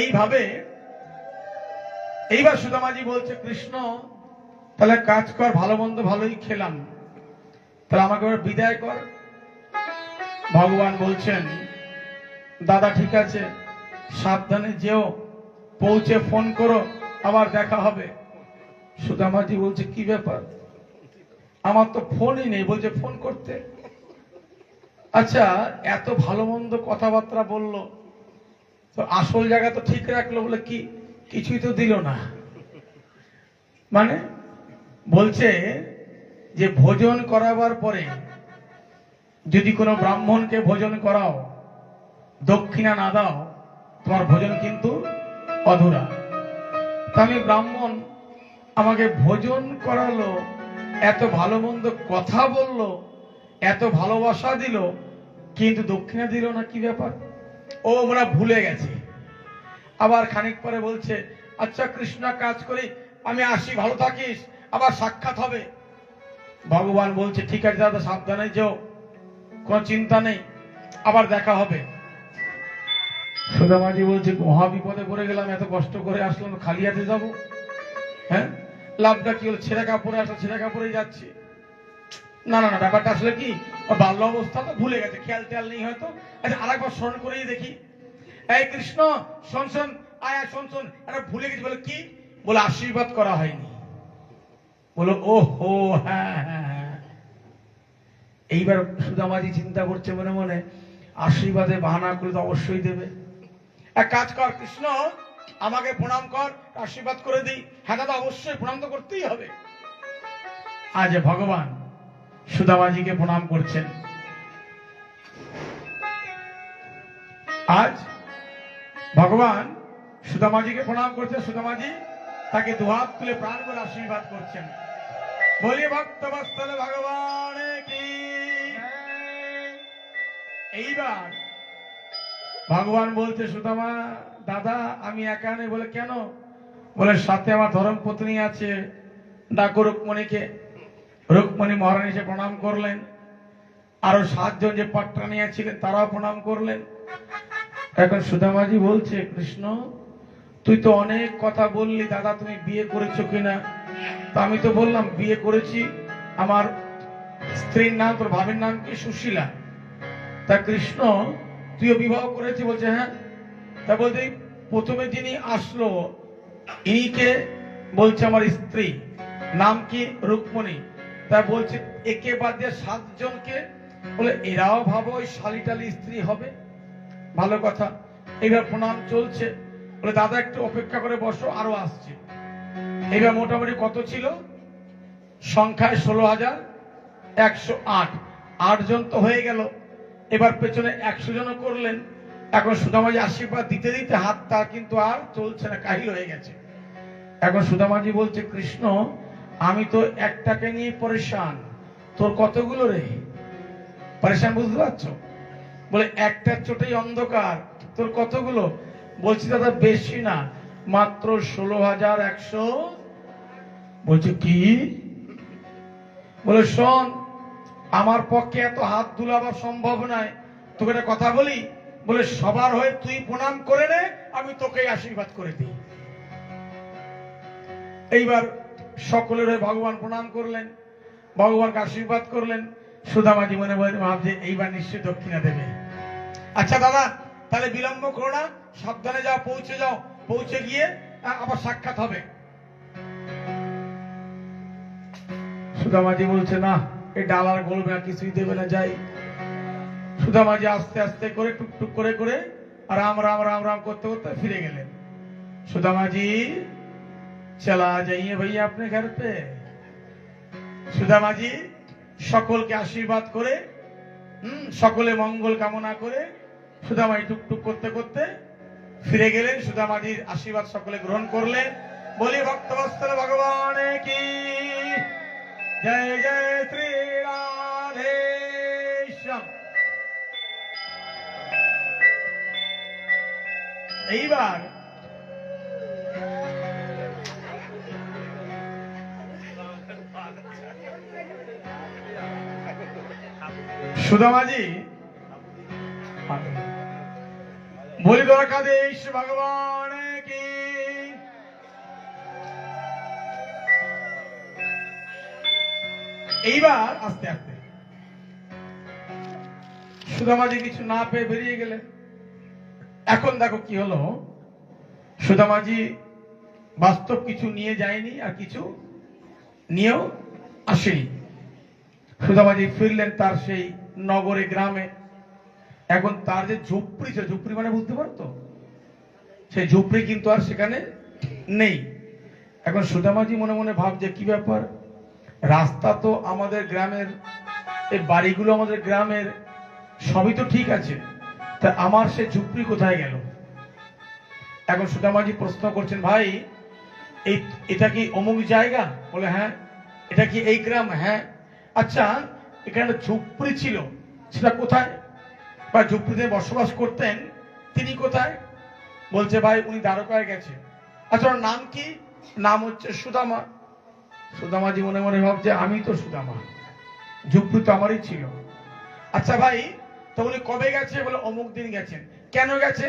এইভাবে এইবার সুদামাজি বলছে, কৃষ্ণ তাহলে কাজ কর, ভালো মন্দ ভালোই খেলাম, তাহলে আমাকে এবার বিদায় কর। ভগবান বলছেন, দাদা ঠিক আছে, সাবধানে যেও, পৌঁছে ফোন করো, আবার দেখা হবে। সুদামাজি বলছে, কি ব্যাপার, আমার তো ফোনই নেই। বলছে, ফোন করতে। আচ্ছা, এত ভালো মন্দ কথাবার্তা বললো, তো আসল জায়গা তো ঠিক রাখলো, বলে কি কিছুই তো দিল না। মানে বলছে যে ভোজন করাবার পরে যদি কোনো ব্রাহ্মণকে ভোজন করাও, দক্ষিণা না দাও, তোমার ভোজন কিন্তু অধুরা। তা আমি ব্রাহ্মণ, আমাকে ভোজন করালো, এত ভালো মন্দ কথা বললো, এত ভালোবাসা দিল, কিন্তু দক্ষিণা দিল না, কি ব্যাপার? ও আমরা ভুলে গেছি। আবার খানিক পরে বলছে, আচ্ছা কৃষ্ণ কাজ করি, আমি আসি, ভালো থাকিস, আবার সাক্ষাৎ হবে। ভগবান বলছে, ঠিক আছে দাদা, সাবধানে যেও, কোনো চিন্তা নেই, আবার দেখা হবে। সুদামাজি বলছে, মহা বিপদে পড়ে গেলাম, এত কষ্ট করে আসলাম, খালি হাতে যাবো? হ্যাঁ, লাভটা কি হলো? ছেঁড়া কাপড়ে আসলে ছেঁড়া কাপড়ে যাচ্ছি। না না না, ব্যাপারটা আসলে কি, বাল্য অবস্থা তো ভুলে গেছে, খেয়াল টেয়াল নেই হয়তো। আচ্ছা আরেকবার স্মরণ করেই দেখি। এই কৃষ্ণ, শোন শোন, আয় শোন শোন, এটা ভুলে গেছি। বলে কি? বলে আশীর্বাদ করা হয়নি। বলো ও হো, হ্যাঁ হ্যাঁ হ্যাঁ। এইবার সুদামাজি চিন্তা করছে মনে মনে, আশীর্বাদে বাহানা করলে তো অবশ্যই দেবে। এক কাজ কর কৃষ্ণ, আমাকে প্রণাম কর, আশীর্বাদ করে দিই। হ্যাঁ দাদা, অবশ্যই প্রণাম তো করতেই হবে। আজ ভগবান সুদামাজিকে প্রণাম করছেন। আজ ভগবান সুদামাজিকে প্রণাম করছেন। সুদামাজি তাকে দুহাত তুলে প্রাণ করে আশীর্বাদ করছেন। বলি ভক্তবৎসল ভগবান কি। এইবার ভগবান বলছে, সুদামা দাদা আমি একা নেই। বলে কেন? বলে সাথে আমার ধর্মপত্নী আছে, ডাকো রুক্মিণীকে। রুক্মিণী মহারানী এসে প্রণাম করলেন। আরো 7 জন যে পাট্টানিয়া ছিলেন তারাও প্রণাম করলেন। এখন সুদামাজি বলছে, কৃষ্ণ তুই তো অনেক কথা বললি, দাদা তুমি বিয়ে করেছো কিনা? তা আমি তো বললাম বিয়ে করেছি, আমার স্ত্রীর নাম, তোর ভাবির নাম কি? সুশীলা। তা কৃষ্ণ তুইও বিবাহ করেছি? বলছে হ্যাঁ। তা বলতে প্রথমে যিনি আসলো ইনিকে? বলছে আমার স্ত্রী, নাম কি? রুক্মিণী। তা বলছে একে বাদ দিয়ে 7 জনকে? বলে এরাও ভাবো ওই শালিটালি স্ত্রী হবে, ভালো কথা। এইবার প্রণাম চলছে। বলে দাদা একটু অপেক্ষা করে বসো, আরো আসছে। এইবার মোটামুটি কত ছিল সংখ্যায়? 16,108। 8 জন তো হয়ে গেল, এবার পেছনে 100 জনও করলেন। এখন সুদামাজি আশীর্বাদ দিতে দিতে হাতটা কিন্তু আর চলছে না, কাহিল হয়ে গেছে। এখন সুদামাজি বলছে, কৃষ্ণ আমি তো একটাকে নিয়ে পরেশান, তোর কতগুলো রে? পরেশান বুঝতে পারছো? বলে একটার চোটেই অন্ধকার, তোর কতগুলো? বলছি দাদা বেশি না, মাত্র 16,100। বলছে কি? বলে শোন, আমার পক্ষে এত হাত দুলাবার সম্ভব নয়, তোকে একটা কথা বলি। বলে সবার হয়ে তুই প্রণাম করে নে, আমি তোকে আশীর্বাদ করে দিই। এইবার সকলের হয়ে ভগবান প্রণাম করলেন, ভগবানকে আশীর্বাদ করলেন। সুদামাজি মনে মনে ভাবছে এইবার নিশ্চয়ই দক্ষিণা দেবে। আচ্ছা দাদা, তাহলে বিলম্ব করো না, সাবধানে যাও, পৌঁছে যাও, পৌঁছে গিয়ে আবার সাক্ষাৎ হবে। সুদামাজি বলছে না, এই ডালার গলবে না, কিছুই দেবে না, যাই। সুদামাজি আস্তে আস্তে করে টুকটুক করে করে রাম রাম রাম রাম করতে করতে ফিরে গেলেন। সুদামাজি চলা যাইয়ে ভাইয়া আপনি ঘর পে। সুদামাজি সকলকে আশীর্বাদ করে, সকলে মঙ্গল কামনা করে সুদামাজি টুকটুক করতে করতে ফিরে গেলেন। সুদামাজির আশীর্বাদ সকলে গ্রহণ করলেন। বলি ভক্তবৎসল ভগবান কি জয়, জয় শ্রী রাধেশ্যাম। এইবার সুদামাজি বলি দ্বারকাধীশ ভগবান কি। এইবার আস্তে আস্তে সুদামাজি কিছু না পেয়ে বেরিয়ে গেলেন। এখন দেখো কি হলো, সুদামাজি বাস্তব কিছু নিয়ে যায়নি, আর কিছু নিয়েও আসেনি। সুদামাজি ফিরলেন তার সেই নগরে, গ্রামে। এখন তার যে ঝুপড়ি ছিল, ঝুপড়ি মানে বুঝতে পারতো, সেই ঝুপড়ি কিন্তু আর সেখানে নেই। এখন সুদামাজি মনে মনে ভাবছে কি ব্যাপার, রাস্তা তো আমাদের গ্রামের, এই বাড়িগুলো আমাদের গ্রামের, সবই তো ঠিক আছে, তা আমার সে ঝুপড়ি কোথায় গেল? এখন সুদামাজি প্রশ্ন করছেন, ভাই এটা কি অমুক জায়গা? বলে হ্যাঁ। এটা কি এই গ্রাম? হ্যাঁ। আচ্ছা, এখানে ঝুপড়ি ছিল, সেটা কোথায়? বা ঝুপড়িতে বসবাস করতেন, তিনি কোথায়? বলছে ভাই উনি দ্বারকায় গেছে। আচ্ছা ওর নাম কি? নাম হচ্ছে সুদামা। সুদামাজি মনে মনে ভাবছে আমি তো সুদামা, ঝুপড়ি তো আমারই ছিল। আচ্ছা ভাই, তো উনি কবে গেছে? বলে অমুক দিন গেছেন। কেন গেছে?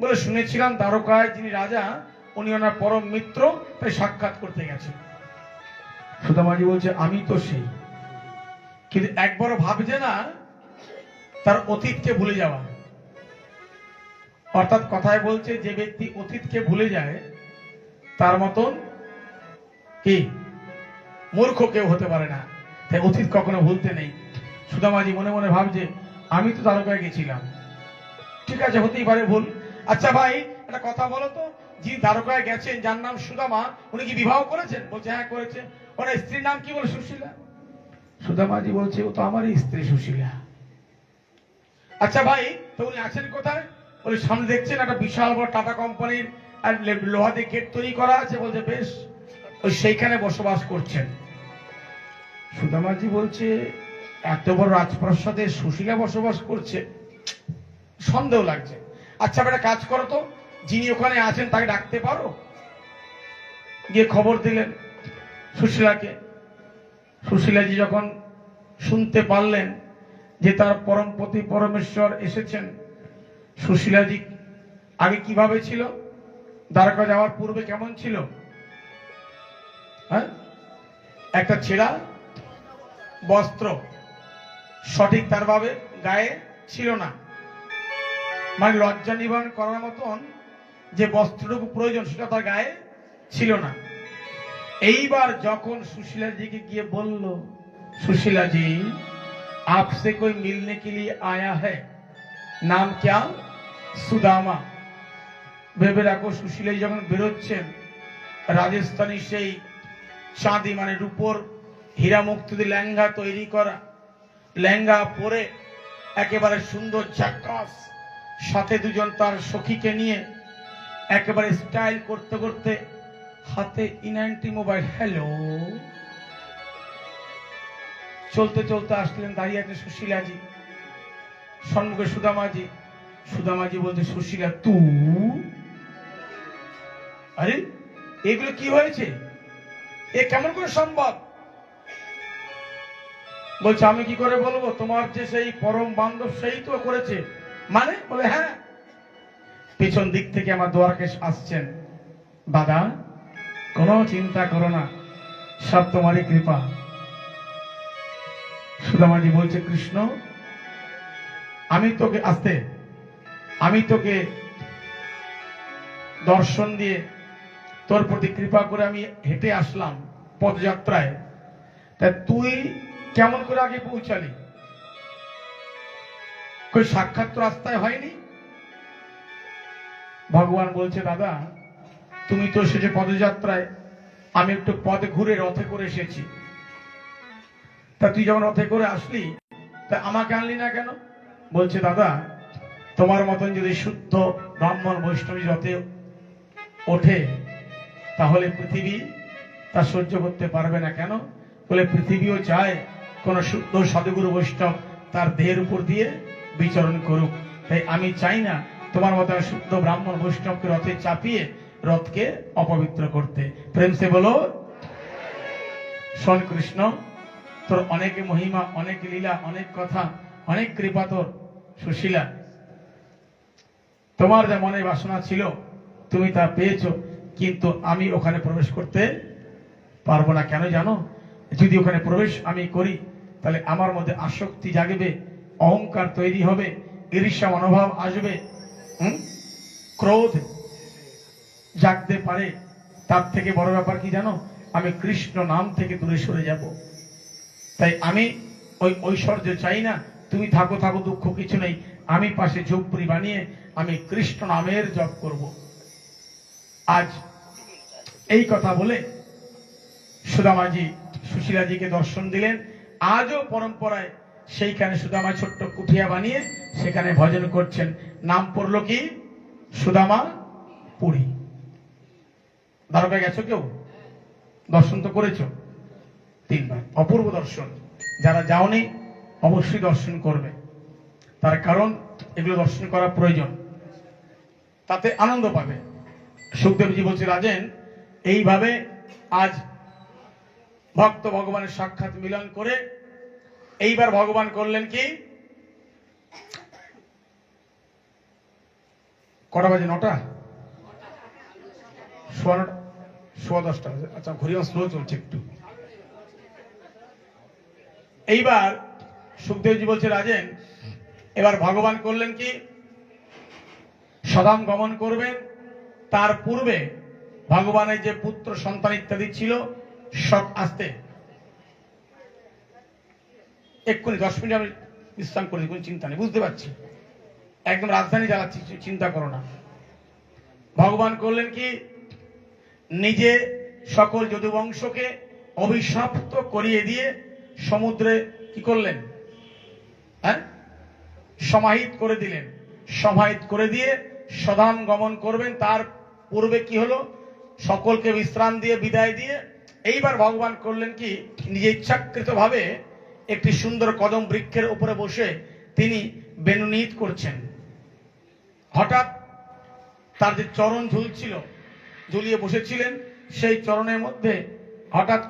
বলে শুনেছিলাম দ্বারকায় যিনি রাজা, উনি ওনার পরম মিত্র, তাই সাক্ষাৎ করতে গেছে। সুদামাজি বলছে আমি তো সেই, কিন্তু একবারও ভাবছে না তার অতীতকে ভুলে যাওয়া। অর্থাৎ কথায় বলছে, যে ব্যক্তি অতীতকে ভুলে যায় তার মতন কি মূর্খ কেউ হতে পারে না, তাই অতীত কখনো ভুলতে নেই। সুদামাজি মনে মনে ভাবছে আমি তো দ্বারকায় গেছিলাম, ঠিক আছে হতেই পারে ভুল। আচ্ছা ভাই একটা কথা বলো তো, যিনি দ্বারকায় গেছেন যার নাম সুদামা, উনি কি বিবাহ করেছেন? বলছে হ্যাঁ করেছে। ওনার স্ত্রীর নাম কি? বলে সুশীলা। সুদামাজি বলছে ও তো আমারই স্ত্রী সুশীলা। আচ্ছা ভাই, তো উনি আছেন কোথায়? বলে সামনে দেখছেন একটা বিশাল বড় টাটা কোম্পানির আর লোহা দিয়ে গেট তৈরি করা আছে। বলছে বেশ, ওই সেইখানে বসবাস করছেন। সুদামাজি বলছে এত বড় রাজপ্রাসাদে সুশীলা বসবাস করছে, সন্দেহ লাগছে। আচ্ছা একটা কাজ করো তো, যিনি ওখানে আছেন তাকে ডাকতে পারো? গিয়ে খবর দিলেন সুশীলাকে। সুশীলাজি যখন শুনতে পারলেন যে তার পরমপতি পরমেশ্বর এসেছেন, সুশীলাজি আগে কিভাবে ছিল, দ্বারকা যাওয়ার পূর্বে কেমন ছিল? হ্যাঁ, একটা ছেঁড়া বস্ত্র সঠিক তার ভাবে গায়ে ছিল না, মানে লজ্জা নিবারণ করার মতন যে বস্ত্রটুকু প্রয়োজন সেটা তার গায়ে ছিল না। এইবার যখন সুশীলাজিকে গিয়ে বলল, সুশীলাজি आपसे कोई मिलने के लिए आया है, नाम क्या? সুদামা। ভেবে রাখো সুশীলাজি যখন বেরোচ্ছেন, রাজস্থানী সেই চাঁদি মানে রূপোর হীরা মুক্তি লেহেঙ্গা তৈরি করা, লেহেঙ্গা পরে একেবারে সুন্দর ঝাক্কাস, সাথে দুজন তার সখীকে নিয়ে একেবারে স্টাইল করতে করতে, হাতে ইনআইনটি মোবাইল, হ্যালো, চলতে চলতে আসলেন, দাঁড়িয়ে আছে সুশীলাজি, সম্মুখে সুদামাজি। সুদামাজি বলছে, সুশীলা তু, আরে এগুলো কি হয়েছে, এ কেমন করে সম্ভব? বলছে, আমি কি করে বলবো, তোমার যে সেই পরম বান্ধব সেই তো করেছে। মানে? বলে, হ্যাঁ। পেছন দিক থেকে আমার দ্বারকেশ আসছেন। দাদা, কোনো চিন্তা করো না, সব তোমারই কৃপা। সুদামাজি বলছে, কৃষ্ণ, আমি তোকে দর্শন দিয়ে তোর প্রতি কৃপা করে আমি হেঁটে আসলাম পদযাত্রায়, তা তুই কেমন করে আগে পৌঁছালি? কই সাক্ষাৎ তো রাস্তায় হয়নি। ভগবান বলছে, দাদা তুমি তো এসেছো পদযাত্রায়, আমি একটু পথে ঘুরে রথে করে এসেছি। তা তুই যখন রথে করে আসলি, তা আমাকে আনলি না কেন? বলছে, দাদা তোমার মতন যদি শুদ্ধ ব্রাহ্মণ বৈষ্ণবী রথে ওঠে, তাহলে পৃথিবী তা সহ্য করতে পারবে না। কেন? বলে, পৃথিবীও চায় কোন শুদ্ধ সাধুগুরু বৈষ্ণব তার দেহের উপর দিয়ে বিচরণ করুক। তাই আমি চাই না তোমার মতো শুদ্ধ ব্রাহ্মণ বৈষ্ণবকে রথে চাপিয়ে রথকে অপবিত্র করতে। প্রেম সে বলো। শোন কৃষ্ণ, তোর অনেক মহিমা, অনেক লীলা, অনেক কথা, অনেক কৃপা তোর সুশীলা। তোমার যা মনে বাসনা ছিল তুমি তা পেয়েছো, কিন্তু আমি ওখানে প্রবেশ করতে পারবো না। কেন জানো? যদি ওখানে প্রবেশ আমি করি, তাহলে আমার মধ্যে আসক্তি জাগবে, অহংকার তৈরি হবে, ঈর্ষা মনোভাব আসবে, ক্রোধ জাগতে পারে। তার থেকে বড় ব্যাপার কি জানো? আমি কৃষ্ণ নাম থেকে দূরে সরে যাব। তাই আমি ওই ঐশ্বর্য চাই না। তুমি থাকো দুঃখ কিছু নেই, আমি পাশে ঝুপড়ি বানিয়ে আমি কৃষ্ণ নামের জপ করব। আজ এই কথা বলে সুদামাজি সুশীলাজিকে দর্শন দিলেন। আজও পরম্পরায় সেইখানে সুদামা ছোট্ট কুঠিয়া বানিয়ে সেখানে ভজন করছেন। নাম পড়লো কি? সুদামা পুরী। দ্বারকা গেছো কেউ? দর্শন তো করেছো 3 বার, অপূর্ব দর্শন। যারা যাওনি অবশ্যই দর্শন করবে, তার কারণ এগুলো দর্শন করা প্রয়োজন, তাতে আনন্দ পাবে। সুখদেবজি বলছে, রাজেন, এইভাবে আজ ভক্ত ভগবানের সাক্ষাৎ মিলন করে এইবার ভগবান করলেন কি? কটা বাজে? 9টা, 9:15 বাজে। আচ্ছা, ঘড়িও স্লো চলছে একটু। এইবার সুখদেবজি বলছে, রাজেন, এবার ভগবান করলেন কি? সদাম গমন করবেন। তার পূর্বে ভগবানের যে পুত্র সন্তান ইত্যাদি ছিল সব আসতে, এক্ষুনি 10 মিনিট আমি বিশ্রাম করি, কোনো চিন্তা নেই, বুঝতে পারছি, একদম রাজধানী জ্বালাচ্ছি, চিন্তা করো না। ভগবান করলেন কি? নিজে সকল যদুবংশকে অভিশপ্ত করিয়ে দিয়ে সমুদ্রে কি করলেন? সমাহিত করে দিলেন। সমাহিত করে দিয়ে সদাম গমন করবেন। তার পূর্বে কি হলো? সকলকে বিশ্রাম দিয়ে বিদায় দিয়ে এইবার ভগবান করলেন কি? নিজে ইচ্ছাকৃত ভাবে একটি সুন্দর কদম বৃক্ষের উপরে বসে তিনি বেণুনীত করছেন। হঠাৎ তার যে চরণ ঝুলছিল, ঝুলিয়ে বসেছিলেন, সেই চরণের মধ্যে হঠাৎ করে